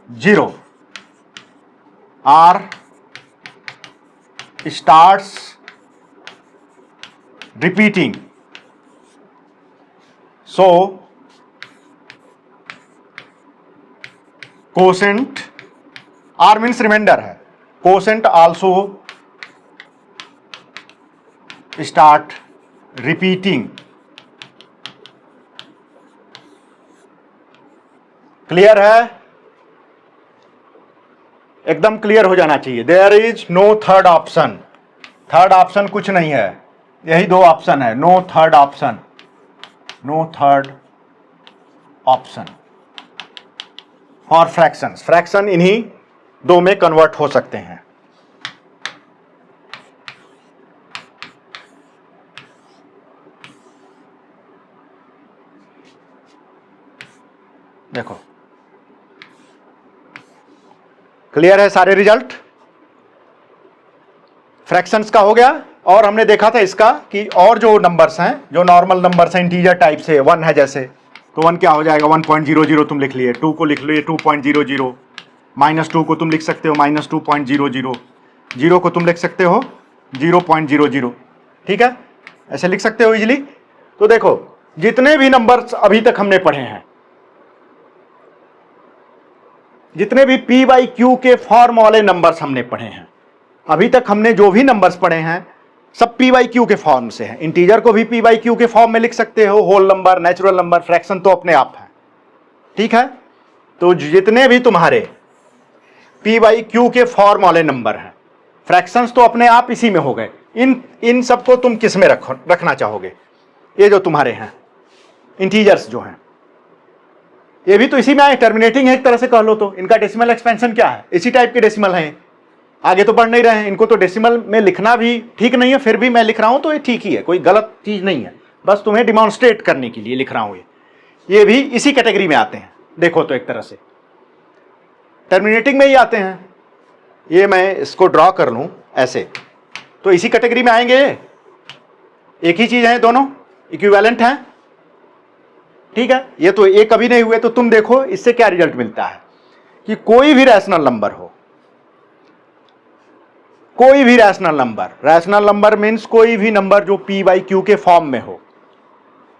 0. R starts repeating. So quotient, R means remainder है, quotient also start repeating. Clear है, एकदम क्लियर हो जाना चाहिए। There is no third option, third option कुछ नहीं है, यही 2 ऑप्शन है, no third option, no third option. और फ्रैक्शंस, फ्रैक्शन इन्हीं 2 में कन्वर्ट हो सकते हैं। देखो क्लियर है, सारे रिजल्ट फ्रैक्शंस का हो गया। और हमने देखा था इसका कि और जो नंबर्स हैं, जो नॉर्मल नंबर्स हैं इंटीजर टाइप से, 1 है जैसे, तो 1 क्या हो जाएगा, 1.00 तुम लिख लिए, 2 को लिख लिए 2.00, -2 को तुम लिख सकते हो -2.00, 0 को तुम लिख सकते हो 0.00, ठीक है, ऐसे लिख सकते हो इजीली। तो देखो जितने भी नंबर्स अभी तक हमने पढ़े हैं, जितने भी P/Q के फॉर्म वाले नंबर्स हमने पढ़े हैं अभी तक, हमने जो भी नंबर्स पढ़े हैं सब P/Q के फॉर्म से हैं। इंटीजर को भी P/Q के फॉर्म में लिख सकते हो, whole number, natural number, fraction तो अपने आप है, ठीक है। तो जितने भी तुम्हारे P/Q के फॉर्म वाले नंबर हैं, फ्रैक्शंस तो अपने आप इसी में हो गए। इन सबको तुम किस में रखना चाहोगे, ये जो तुम्हारे हैं इंटीजर्स जो हैं, ये भी तो इसी में आए, टर्मिनेटिंग है एक तरह से कह लो। तो इनका डेसिमल एक्सपेंशन क्या है, इसी टाइप के डेसिमल हैं, आगे तो बढ़ नहीं रहे हैं, इनको तो डेसिमल में लिखना भी ठीक नहीं है, फिर भी मैं लिख रहा हूं तो ये ठीक ही है, कोई गलत चीज नहीं है, बस तुम्हें डिमॉन्स्ट्रेट करने के लिए लिख रहा हूं। ये भी इसी कैटेगरी में आते हैं, देखो तो एक तरह से टर्मिनेटिंग में ही आते हैं। ये मैं इसको ड्रॉ कर लूं ऐसे, तो इसी कैटेगरी में आएंगे। एक ही चीज है, दोनों इक्विवेलेंट हैं, ठीक है। ये तो एक कभी नहीं हुए, तो तुम देखो इससे क्या रिजल्ट मिलता है कि कोई भी रैशनल नंबर हो, कोई भी रैशनल नंबर मीन्स कोई भी नंबर जो p बाई क्यू के फॉर्म में हो,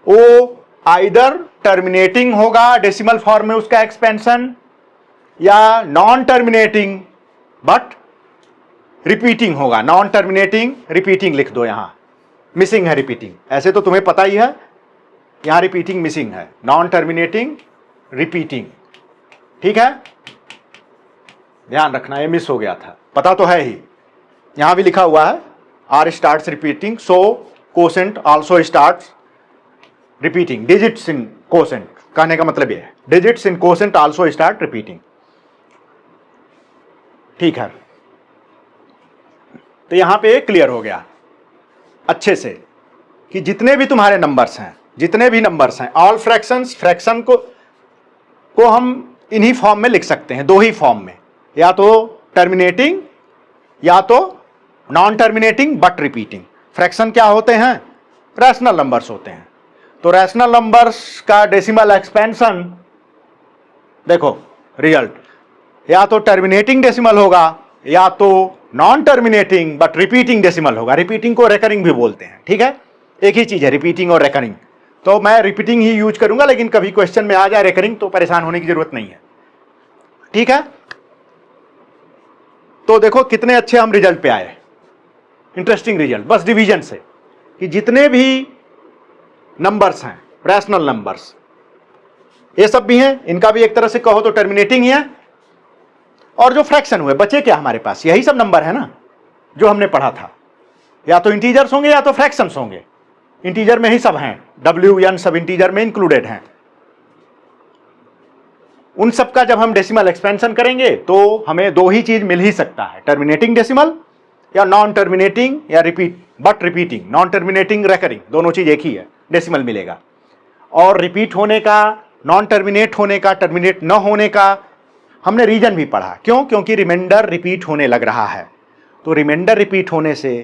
वो आइदर टर्मिनेटिंग होगा डेसिमल फॉर्म में उसका एक्सपेंशन, या नॉन टर्मिनेटिंग बट रिपीटिंग होगा। नॉन टर्मिनेटिंग रिपीटिंग लिख दो, यहां मिसिंग है रिपीटिंग, ऐसे तो तुम्हें पता ही है, यहां रिपीटिंग मिसिंग है, नॉन टर्मिनेटिंग रिपीटिंग, ठीक है। ध्यान रखना, ये मिस हो गया था, पता तो है ही, यहां भी लिखा हुआ है are starts repeating, so quotient also starts repeating, digits in quotient, कहने का मतलब ये है digits in quotient also start repeating, ठीक है। तो यहां पे क्लियर हो गया अच्छे से कि जितने भी तुम्हारे नंबर्स हैं, जितने भी नंबर्स हैं, ऑल फ्रैक्शंस, फ्रैक्शन को हम इन्हीं फॉर्म में लिख सकते हैं, दो ही फॉर्म में, या तो टर्मिनेटिंग या तो non terminating but repeating. Fraction क्या होते हैं? रैशनल नंबर्स होते हैं। तो रैशनल नंबर्स का डेसिमल एक्सपेंशन देखो, रिजल्ट या तो टर्मिनेटिंग डेसिमल होगा या तो non terminating but repeating decimal होगा। रिपीटिंग को रेकरिंग भी बोलते हैं, ठीक है, एक ही चीज है रिपीटिंग और रेकरिंग। तो मैं रिपीटिंग ही यूज करूंगा, लेकिन कभी क्वेश्चन में आ जाए रेकरिंग तो परेशान होने की जरूरत नहीं है, ठीक है। तो देखो कितने अच्छे हम रिजल्ट पे आए, इंटरेस्टिंग रिजल्ट, बस डिवीजन से, कि जितने भी नंबर्स हैं रैशनल नंबर्स, ये सब भी हैं, इनका भी एक तरह से कहो तो टर्मिनेटिंग ही है, और जो फ्रैक्शन हुए बचे क्या हमारे पास, यही सब नंबर है ना जो हमने पढ़ा था, या तो इंटीजर्स होंगे या तो फ्रैक्शंस होंगे। इंटीजर में ही सब हैं, डब्ल्यू एन सब इंटीजर में इंक्लूडेड हैं। उन सब का जब हम डेसिमल एक्सपेंशन करेंगे तो हमें दो ही चीज मिल ही सकता है, टर्मिनेटिंग डेसिमल या नॉन टर्मिनेटिंग या repeat but repeating, non terminating recurring, दोनों चीज एक ही है, डेसिमल मिलेगा। और रिपीट होने का, नॉन टर्मिनेट होने का, टर्मिनेट न होने का हमने रीजन भी पढ़ा, क्यों? क्योंकि रिमाइंडर रिपीट होने लग रहा है, तो रिमाइंडर रिपीट होने से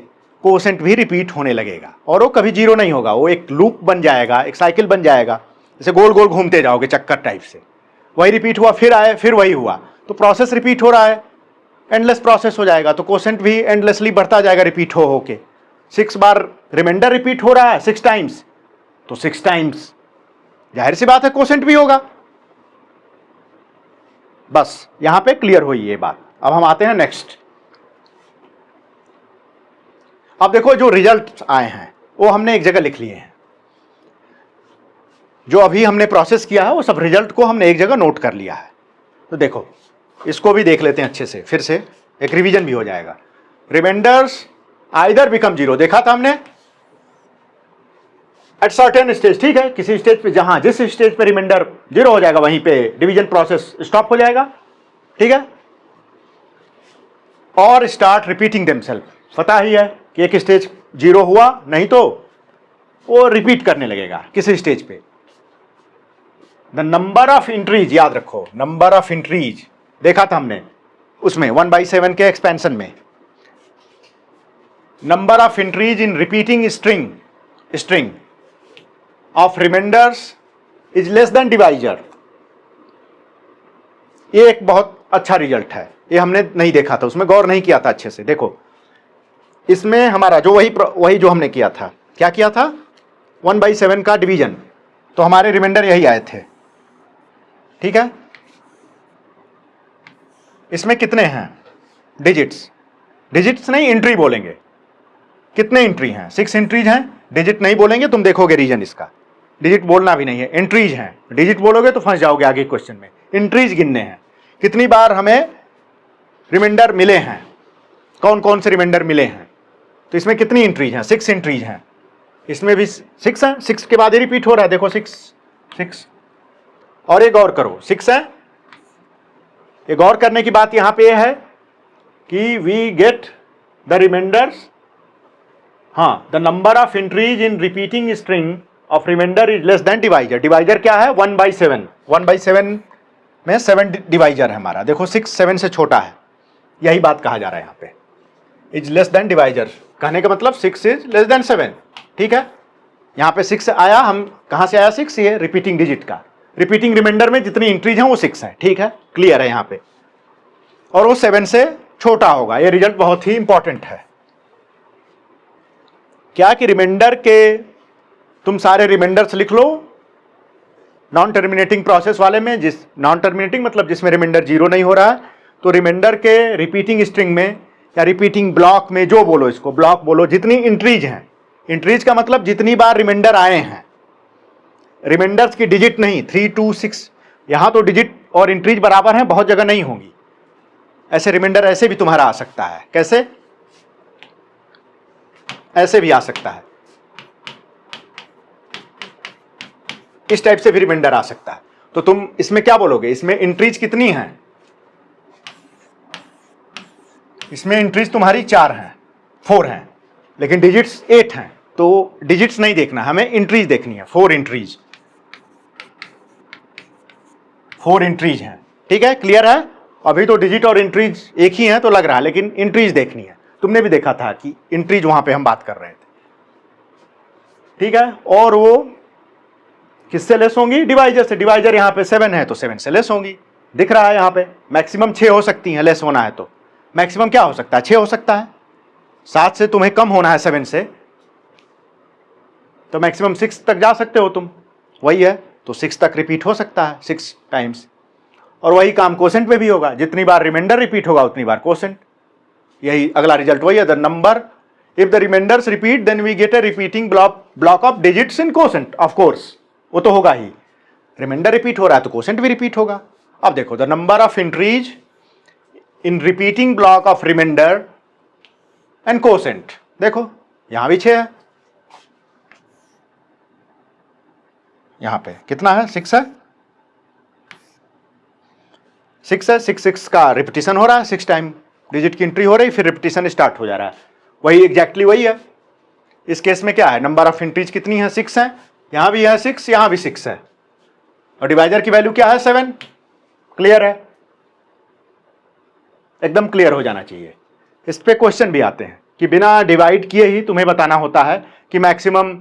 कोसेंट भी रिपीट होने लगेगा, और वो कभी जीरो नहीं होगा, वो एक लूप बन जाएगा, एक साइकिल बन जाएगा, जैसे गोल गोल घूमते जाओगे चक्कर टाइप से, वही रिपीट हुआ फिर आए फिर वही हुआ, तो प्रोसेस रिपीट हो रहा है, एंडलेस प्रोसेस हो जाएगा, तो कोसेंट भी एंडलेसली बढ़ता जाएगा रिपीट हो के। 6 बार रिमाइंडर रिपीट हो रहा है 6 टाइम्स, तो 6 टाइम्स जाहिर सी बात है कोसेंट भी होगा। बस यहां पे क्लियर हुई ये बात। अब हम आते हैं नेक्स्ट। अब देखो जो रिजल्ट आए हैं वो हमने एक जगह लिख लिए हैं, जो अभी हमने प्रोसेस किया है वो सब रिजल्ट को हमने एक जगह नोट कर लिया है। तो देखो इसको भी देख लेते हैं अच्छे से, फिर से एक रिवीजन भी हो जाएगा। रिमाइंडर्स आइदर बिकम जीरो, देखा था हमने एट सर्टेन स्टेज, ठीक है, किसी स्टेज पे, जहां जिस स्टेज पे रिमाइंडर जीरो हो जाएगा वहीं पे डिवीजन प्रोसेस स्टॉप हो जाएगा, ठीक है। और स्टार्ट रिपीटिंग देमसेल्फ, पता ही है कि एक स्टेज जीरो हुआ नहीं तो वो रिपीट करने लगेगा किसी स्टेज पे। द नंबर ऑफ इंट्रीज, याद रखो नंबर ऑफ इंट्रीज देखा था हमने उसमें 1/7 के एक्सपेंशन में, number of entries in repeating string of remainders is less than divisor. ये एक बहुत अच्छा रिजल्ट है, ये हमने नहीं देखा था, उसमें गौर नहीं किया था अच्छे से। देखो इसमें हमारा जो वही जो हमने किया था, क्या किया था, 1/7 का डिवीजन, तो हमारे रिमाइंडर यही आए थे, ठीक है। इसमें कितने हैं डिजिट्स, डिजिट्स नहीं एंट्री बोलेंगे, कितने एंट्री हैं, 6 एंट्रीज हैं, डिजिट नहीं बोलेंगे, तुम देखोगे रीजन इसका, डिजिट बोलना भी नहीं है, एंट्रीज हैं, डिजिट बोलोगे तो फंस जाओगे आगे क्वेश्चन में। एंट्रीज गिनने हैं, कितनी बार हमें रिमाइंडर मिले हैं, कौन कौन से रिमाइंडर मिले हैं, तो इसमें कितनी एंट्रीज हैं, 6 एंट्रीज हैं, इसमें भी 6 हैं, 6 के बाद ये रिपीट हो रहा है, देखो 6, और एक और करो 6 है। एक और करने की बात यहां पे है कि वी गेट द रिमाइंडर्स, हाँ, the number of entries in repeating string of remainder is less than divisor. Divisor क्या है, 1/7, 1/7 में 7 डिवाइजर है हमारा, देखो 6 7 से छोटा है, यही बात कहा जा रहा है यहाँ पे, इज लेस देन डिवाइजर, कहने का मतलब 6 इज लेस देन 7, ठीक है, यहाँ पे 6 आया, हम कहाँ से आया 6, ये रिपीटिंग डिजिट का, रिपीटिंग रिमाइंडर में जितनी एंट्रीज हैं वो 6 है, ठीक है, क्लियर है यहाँ पे, और वो 7 से छोटा होगा। ये रिजल्ट बहुत ही इंपॉर्टेंट है। क्या कि रिमाइंडर के तुम सारे रिमाइंडर्स लिख लो नॉन टर्मिनेटिंग प्रोसेस वाले में, जिस नॉन टर्मिनेटिंग मतलब जिसमें रिमाइंडर 0 नहीं हो रहा है, तो रिमाइंडर के रिपीटिंग स्ट्रिंग में या रिपीटिंग ब्लॉक में, जो बोलो इसको ब्लॉक बोलो, जितनी एंट्रीज हैं, एंट्रीज का मतलब जितनी बार रिमाइंडर आए हैं, रिमाइंडर्स की डिजिट नहीं, 3 2 6, यहां तो डिजिट और एंट्रीज बराबर हैं, बहुत जगह नहीं होंगी। ऐसे रिमाइंडर ऐसे भी तुम्हारा आ सकता है, कैसे, ऐसे भी आ सकता है, इस टाइप से भी रिमाइंडर आ सकता है। तो तुम इसमें क्या बोलोगे, इसमें एंट्रीज कितनी हैं, इसमें एंट्रीज तुम्हारी 4 हैं, 4 हैं, लेकिन डिजिट्स 8 हैं, तो डिजिट्स नहीं देखना, हमें एंट्रीज देखनी है। 4 एंट्रीज, 4 एंट्रीज हैं, ठीक है, क्लियर है। अभी तो डिजिट और एंट्रीज एक ही हैं तो लग रहा है, लेकिन एंट्रीज देखनी है। तुमने भी देखा था कि एंट्रीज वहां पे हम बात कर रहे थे, ठीक है, और वो किससे लेस होंगी, डिवाइजर से। डिवाइजर यहाँ पे 7 है तो 7 से लेस होंगी, दिख रहा है यहाँ पे। मैक्सिमम 6 हो सकती हैं, लेस होना है तो मैक्सिमम क्या हो सकता है, 6 हो सकता है। 7 से तुम्हें कम होना है 7 से, तो मैक्सिमम 6 तक जा सकते हो तुम, वही है, तो 6 तक रिपीट हो सकता है 6 टाइम्स। और वही काम कोसेंट में भी होगा, जितनी बार रिमाइंडर रिपीट होगा उतनी बार कोसेंट। यही अगला रिजल्ट वही है, the number if the remainders repeat then we get a repeating block of digits in quotient, of course वो तो होगा ही, रिमाइंडर रिपीट हो रहा है तो कोसेंट भी रिपीट होगा। अब देखो, the number of entries in repeating block of remainder and quotient, देखो यहां भी 6 है, यहां पे कितना है, 6 है, 6 है, 6 का रिपीटिशन हो रहा है, 6 टाइम डिजिट की एंट्री हो रही, फिर रिपीटिशन स्टार्ट हो जा रहा है, वही एग्जैक्टली वही है। इस केस में क्या है, नंबर ऑफ एंट्रीज कितनी है, 6 है, यहां भी है 6, यहां भी 6 है, और डिवाइजर की वैल्यू क्या है, 7, क्लियर है, एकदम क्लियर हो जाना चाहिए। इस पे क्वेश्चन भी आते हैं कि बिना डिवाइड किए ही तुम्हें बताना होता है कि मैक्सिमम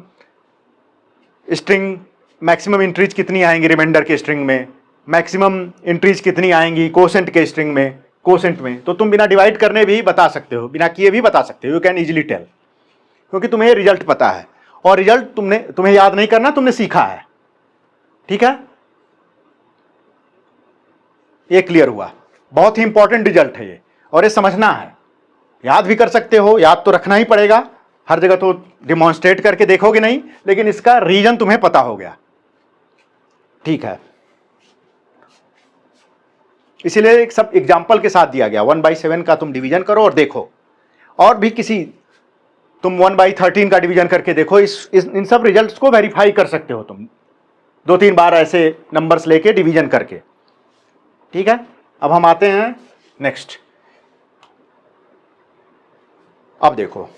स्ट्रिंग, मैक्सिमम एंट्रीज कितनी आएंगी रिमाइंडर के स्ट्रिंग में, मैक्सिमम एंट्रीज कितनी आएंगी कोसेंट के स्ट्रिंग में, कोसेंट में। तो तुम बिना डिवाइड करने भी बता सकते हो, बिना किए भी बता सकते हो, यू कैन इजीली टेल, क्योंकि तुम्हें रिजल्ट पता है, और रिजल्ट तुम्हें याद नहीं करना, तुमने सीखा है, ठीक है, ये क्लियर हुआ। बहुत ही इंपॉर्टेंट रिजल्ट है ये, और ये समझना है, याद भी कर सकते हो, याद तो रखना ही पड़ेगा, हर जगह तो डिमॉन्स्ट्रेट करके देखोगे नहीं, लेकिन इसका रीजन तुम्हें पता हो गया, ठीक है। इसीलिए एक सब एग्जाम्पल के साथ दिया गया, 1/7 का तुम डिवीजन करो और देखो, और भी किसी तुम 1/13 का डिवीजन करके देखो, इन सब रिजल्ट्स को वेरीफाई कर सकते हो तुम 2-3 बार ऐसे नंबर्स लेके डिवीजन करके, ठीक है। अब हम आते हैं नेक्स्ट। अब देखो,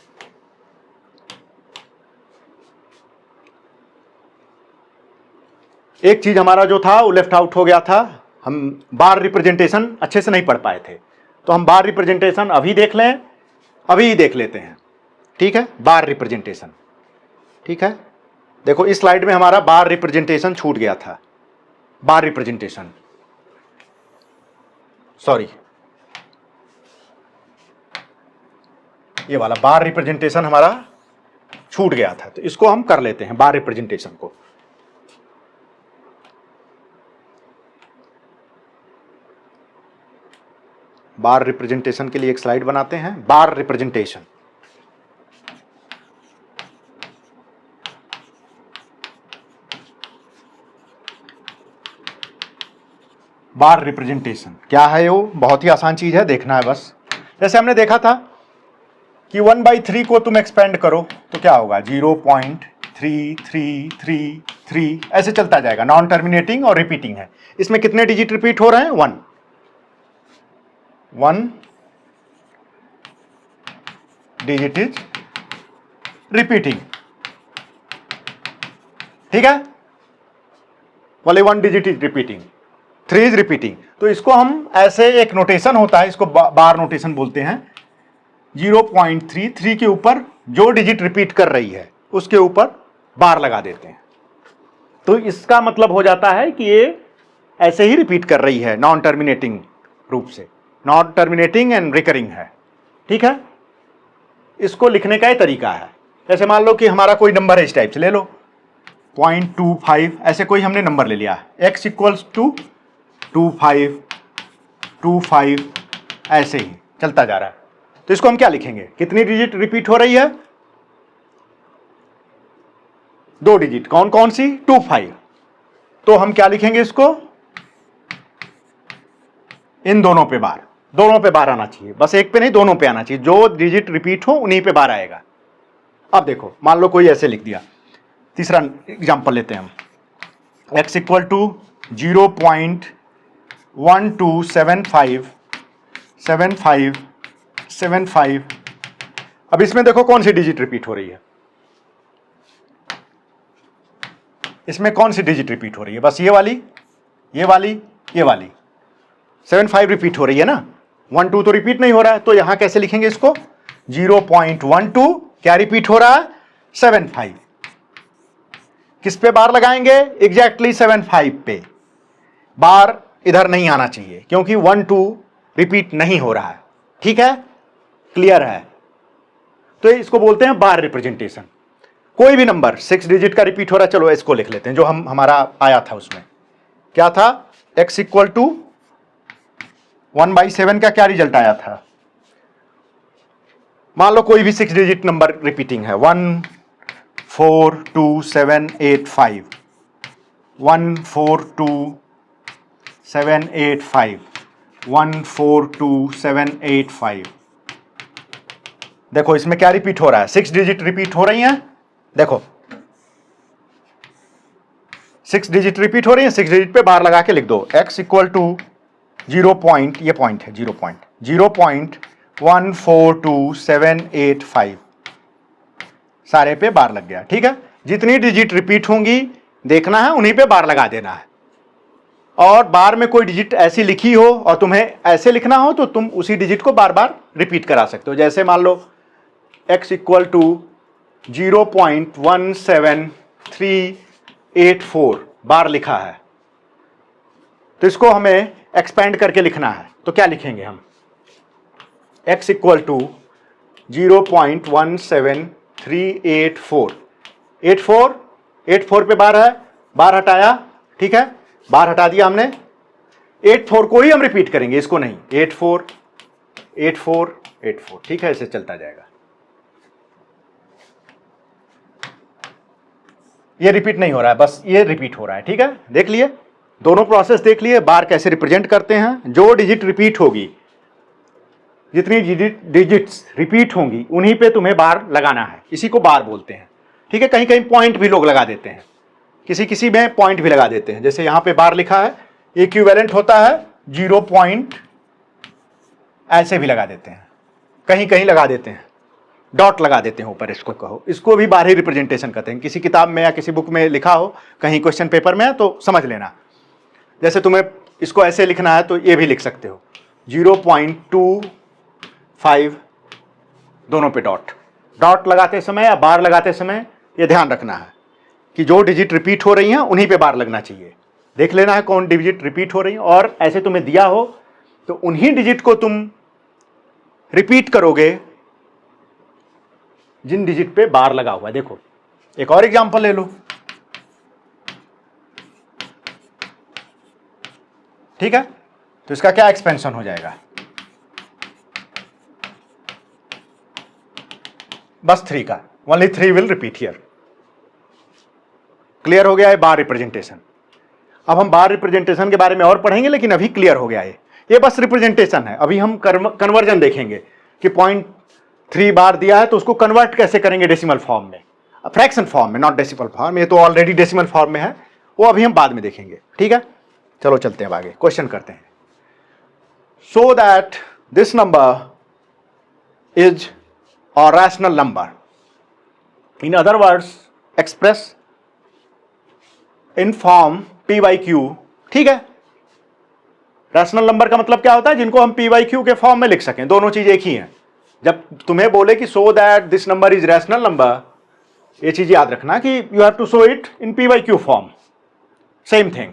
एक चीज हमारा जो था वो लेफ्ट आउट हो गया था, हम बार रिप्रेजेंटेशन अच्छे से नहीं पढ़ पाए थे, तो हम बार रिप्रेजेंटेशन अभी देख लें, अभी ही देख लेते हैं, ठीक है, बार रिप्रेजेंटेशन, ठीक है। देखो इस स्लाइड में हमारा बार रिप्रेजेंटेशन छूट गया था, बार रिप्रेजेंटेशन, सॉरी, ये वाला बार रिप्रेजेंटेशन हमारा छूट गया था, तो इसको हम कर लेते हैं, बार रिप्रेजेंटेशन को। बार रिप्रेजेंटेशन के लिए एक स्लाइड बनाते हैं, बार रिप्रेजेंटेशन। बार रिप्रेजेंटेशन क्या है, वो बहुत ही आसान चीज है, देखना है बस। जैसे हमने देखा था कि 1/3 को तुम एक्सपेंड करो तो क्या होगा, 0.3333 ऐसे चलता जाएगा, नॉन टर्मिनेटिंग और रिपीटिंग है। इसमें कितने डिजिट रिपीट हो रहे हैं, 1 डिजिट इज रिपीटिंग, ठीक है, वाले 1 digit is repeating, 3 is repeating. तो इसको हम ऐसे, एक नोटेशन होता है, इसको बार नोटेशन बोलते हैं। 0.33 के ऊपर जो डिजिट रिपीट कर रही है उसके ऊपर बार लगा देते हैं। तो इसका मतलब हो जाता है कि ये ऐसे ही रिपीट कर रही है, नॉन टर्मिनेटिंग रूप से, नॉन टर्मिनेटिंग एंड रिकरिंग है। ठीक है, इसको लिखने का ही तरीका है। जैसे मान लो कि हमारा कोई नंबर है, इस टाइप से ले लो 0.25, ऐसे कोई हमने नंबर ले लिया, x इक्वल्स टू 25 ऐसे ही चलता जा रहा है। तो इसको हम क्या लिखेंगे, कितनी डिजिट रिपीट हो रही है, 2 डिजिट। कौन कौन सी, 25। तो हम क्या लिखेंगे इसको, इन दोनों पे बार, दोनों पे बार आना चाहिए, बस एक पे नहीं, दोनों पे आना चाहिए। जो डिजिट रिपीट हो उन्हीं पे बार आएगा। अब देखो, मान लो कोई ऐसे लिख दिया, तीसरा एग्जांपल लेते हैं हम, x इक्वल टू 0.12757575। अब इसमें देखो कौन सी डिजिट रिपीट हो रही है, इसमें कौन सी डिजिट रिपीट हो रही है, बस ये वाली, ये वाली, ये वाली। 75 रिपीट हो रही है ना, 12 तो रिपीट नहीं हो रहा है। तो यहां कैसे लिखेंगे इसको, 0.12 क्या रिपीट हो रहा है, 75। किस पे बार लगाएंगे, एग्जैक्टली 75 पे। बार इधर नहीं आना चाहिए क्योंकि 12 रिपीट नहीं हो रहा है। ठीक है, क्लियर है। तो इसको बोलते हैं बार रिप्रेजेंटेशन। कोई भी नंबर 6 डिजिट का रिपीट हो रहा है, चलो इसको लिख लेते हैं, जो हमारा आया था उसमें क्या था, x इक्वल टू 1/7 का क्या रिजल्ट आया था। मान लो कोई भी 6 डिजिट नंबर रिपीटिंग है, 142785, 142785, 142785। देखो इसमें क्या रिपीट हो रहा है, 6 डिजिट रिपीट हो रही हैं। देखो 6 डिजिट रिपीट हो रही है, 6 डिजिट पे बार लगा के लिख दो, x इक्वल टू 0 पॉइंट, ये पॉइंट है 0.142785, सारे पे बार लग गया। ठीक है, जितनी डिजिट रिपीट होंगी देखना है, उन्हीं पे बार लगा देना है। और बार में कोई डिजिट ऐसी लिखी हो और तुम्हें ऐसे लिखना हो तो तुम उसी डिजिट को बार बार रिपीट करा सकते हो। जैसे मान लो x इक्वल टू 0.17384 बार लिखा है, तो इसको हमें एक्सपेंड करके लिखना है। तो क्या लिखेंगे हम, x इक्वल टू 0.17384, 84 पे बार है, बार हटाया। ठीक है, बार हटा दिया हमने, 84 को ही हम रिपीट करेंगे, इसको नहीं। 84 84 84, ठीक है, ऐसे चलता जाएगा। ये रिपीट नहीं हो रहा है, बस ये रिपीट हो रहा है। ठीक है, देख लिए, दोनों प्रोसेस देख लिए, बार कैसे रिप्रेजेंट करते हैं। जो डिजिट रिपीट होगी, जितनी डिजिट्स रिपीट होंगी उन्हीं पे तुम्हें बार लगाना है, इसी को बार बोलते हैं। ठीक है, कहीं कहीं पॉइंट भी लोग लगा देते हैं, किसी किसी में पॉइंट भी लगा देते हैं। जैसे यहां पे बार लिखा है, इक्विवेलेंट होता है 0 पॉइंट, ऐसे भी लगा देते हैं, कहीं कहीं लगा देते हैं, डॉट लगा देते हैं ऊपर, इसको कहो, इसको भी बाहरी रिप्रेजेंटेशन कहते हैं। किसी किताब में या किसी बुक में लिखा हो, कहीं क्वेश्चन पेपर में है तो समझ लेना। जैसे तुम्हें इसको ऐसे लिखना है तो ये भी लिख सकते हो, 0.25, दोनों पे डॉट। डॉट लगाते समय या बार लगाते समय ये ध्यान रखना है कि जो डिजिट रिपीट हो रही हैं उन्हीं पे बार लगना चाहिए। देख लेना है कौन डिजिट रिपीट हो रही है, और ऐसे तुम्हें दिया हो तो उन्हीं डिजिट को तुम रिपीट करोगे जिन डिजिट पे बार लगा हुआ है। देखो एक और एग्जांपल ले लो। ठीक है, तो इसका क्या एक्सपेंशन हो जाएगा, बस 3 का, only 3 will repeat here. Clear हो गया है बार रिप्रेजेंटेशन। अब हम बार रिप्रेजेंटेशन के बारे में और पढ़ेंगे, लेकिन अभी क्लियर हो गया है, ये बस रिप्रेजेंटेशन है। अभी हम कन्वर्जन देखेंगे कि 0.3 बार दिया है तो उसको कन्वर्ट कैसे करेंगे डेसिमल फॉर्म में, फ्रैक्शन फॉर्म में, नॉट डेसिमल फॉर्म। ये तो ऑलरेडी डेसिमल फॉर्म में है, वो अभी हम बाद में देखेंगे। ठीक है, चलो चलते हैं आगे, क्वेश्चन करते हैं। सो that this number is a rational number, in other words express in form p by Q. ठीक है, रैशनल नंबर का मतलब क्या होता है, जिनको हम p बाई क्यू के फॉर्म में लिख सकें। दोनों चीज एक ही हैं। जब तुम्हें बोले कि so that this number is rational number, ये चीज याद रखना कि you have to show it in p by q form. Same thing,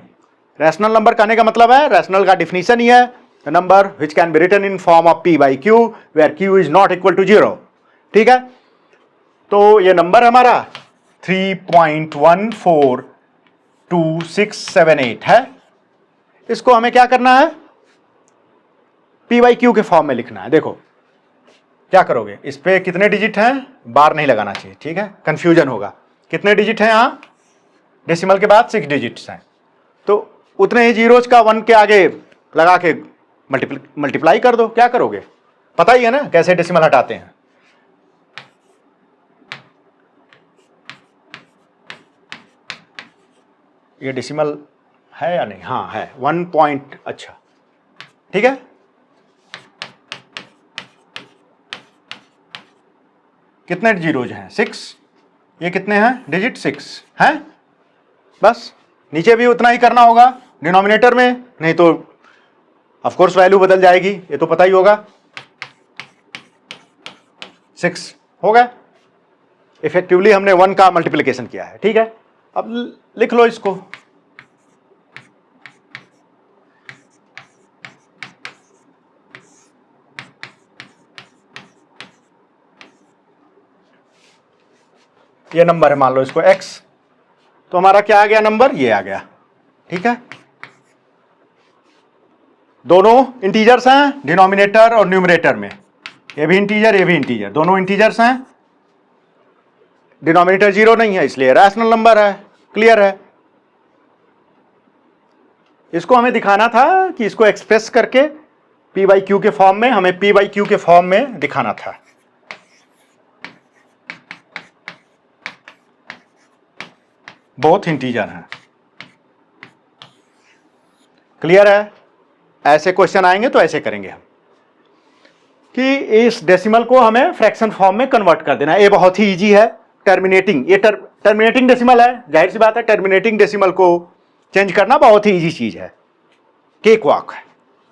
rational number कहने का मतलब है, रैशनल का डिफिनीशन ही है number which can be written in form of p by q where q is not equal to 0। ठीक है, तो ये नंबर हमारा 3.142678 है। इसको हमें क्या करना है, पी बाई क्यू के फॉर्म में लिखना है। देखो क्या करोगे, इस पे कितने डिजिट हैं, बार नहीं लगाना चाहिए, ठीक है, कंफ्यूजन होगा। कितने डिजिट हैं यहां, डेसिमल के बाद 6 डिजिट्स हैं, तो उतने ही जीरोज का 1 के आगे लगा के मल्टीप्लाई कर दो। क्या करोगे, पता ही है ना कैसे डेसिमल हटाते हैं। ये डेसिमल है या नहीं, हाँ है, 1 पॉइंट, अच्छा ठीक है। कितने जीरोज हैं, 6, ये कितने हैं डिजिट, 6 हैं। बस नीचे भी उतना ही करना होगा डिनोमिनेटर में, नहीं तो ऑफ कोर्स वैल्यू बदल जाएगी, ये तो पता ही होगा। 6 हो गया, इफेक्टिवली हमने 1 का मल्टीप्लिकेशन किया है। ठीक है, अब लिख लो इसको। ये नंबर है, मान लो इसको x, तो हमारा क्या आ गया नंबर, ये आ गया। ठीक है, दोनों इंटीजर्स हैं डिनोमिनेटर और न्यूमरेटर में, ये भी इंटीजर ये भी इंटीजर, दोनों इंटीजर्स हैं। डिनोमिनेटर 0 नहीं है इसलिए रैशनल नंबर है। क्लियर है, इसको हमें दिखाना था कि इसको एक्सप्रेस करके p बाई क्यू के फॉर्म में, हमें p बाई क्यू के फॉर्म में दिखाना था। बहुत इंटीजर हैं। क्लियर है, ऐसे क्वेश्चन आएंगे तो ऐसे करेंगे हम कि इस डेसिमल को हमें फ्रैक्शन फॉर्म में कन्वर्ट कर देना है। ये बहुत ही इजी है। टर्मिनेटिंग, ये टर्मिनेटिंग डेसिमल है, जाहिर सी बात है टर्मिनेटिंग डेसिमल को चेंज करना बहुत ही इजी चीज है, केक वॉक है,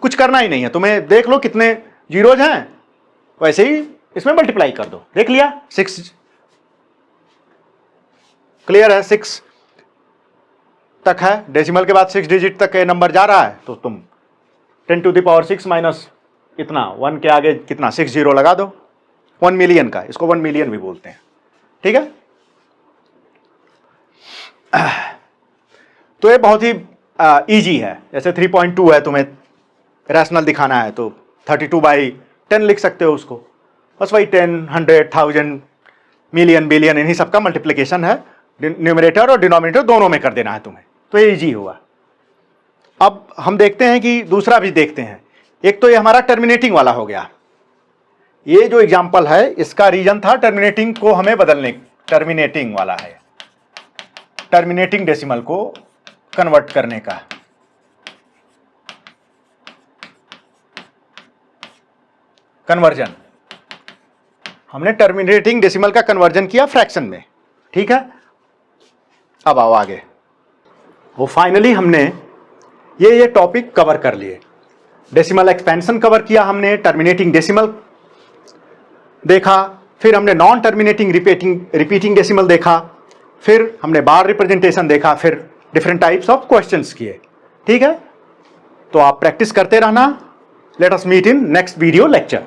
कुछ करना ही नहीं है तुम्हें। देख लो कितने जीरोज हैं, वैसे ही इसमें मल्टीप्लाई कर दो। देख लिया, 6। क्लियर है, 6 तक है, डेसिमल के बाद 6 डिजिट तक नंबर जा रहा है, तो तुम 10 टू द पावर 6 माइनस इतना 1 के आगे कितना 6 जीरो लगा दो। 1 मिलियन का, इसको 1 मिलियन भी बोलते हैं। ठीक है, तो ये बहुत ही इजी है। जैसे 3.2 है, तुम्हें रैशनल दिखाना है तो 32/10 लिख सकते हो उसको। बस वही 10, 100, 1000, मिलियन, बिलियन, इन्हीं सबका मल्टीप्लिकेशन है। न्यूमरेटर और डिनोमिनेटर दोनों में कर देना है तुम्हें, तो ये इजी हुआ। अब हम देखते हैं कि दूसरा भी देखते हैं। एक तो ये हमारा टर्मिनेटिंग वाला हो गया। ये जो एग्जांपल है इसका रीजन था टर्मिनेटिंग को हमें बदलने, टर्मिनेटिंग वाला है, टर्मिनेटिंग डेसिमल को कन्वर्ट करने का। कन्वर्जन, हमने टर्मिनेटिंग डेसिमल का कन्वर्जन किया फ्रैक्शन में। ठीक है, अब आओ आगे। वो फाइनली हमने ये टॉपिक कवर कर लिए। डेसिमल एक्सपेंशन कवर किया हमने, टर्मिनेटिंग डेसिमल देखा, फिर हमने नॉन टर्मिनेटिंग रिपीटिंग डेसिमल देखा, फिर हमने बार रिप्रेजेंटेशन देखा, फिर डिफरेंट टाइप्स ऑफ क्वेश्चंस किए। ठीक है, तो आप प्रैक्टिस करते रहना। Let us meet in next video lecture.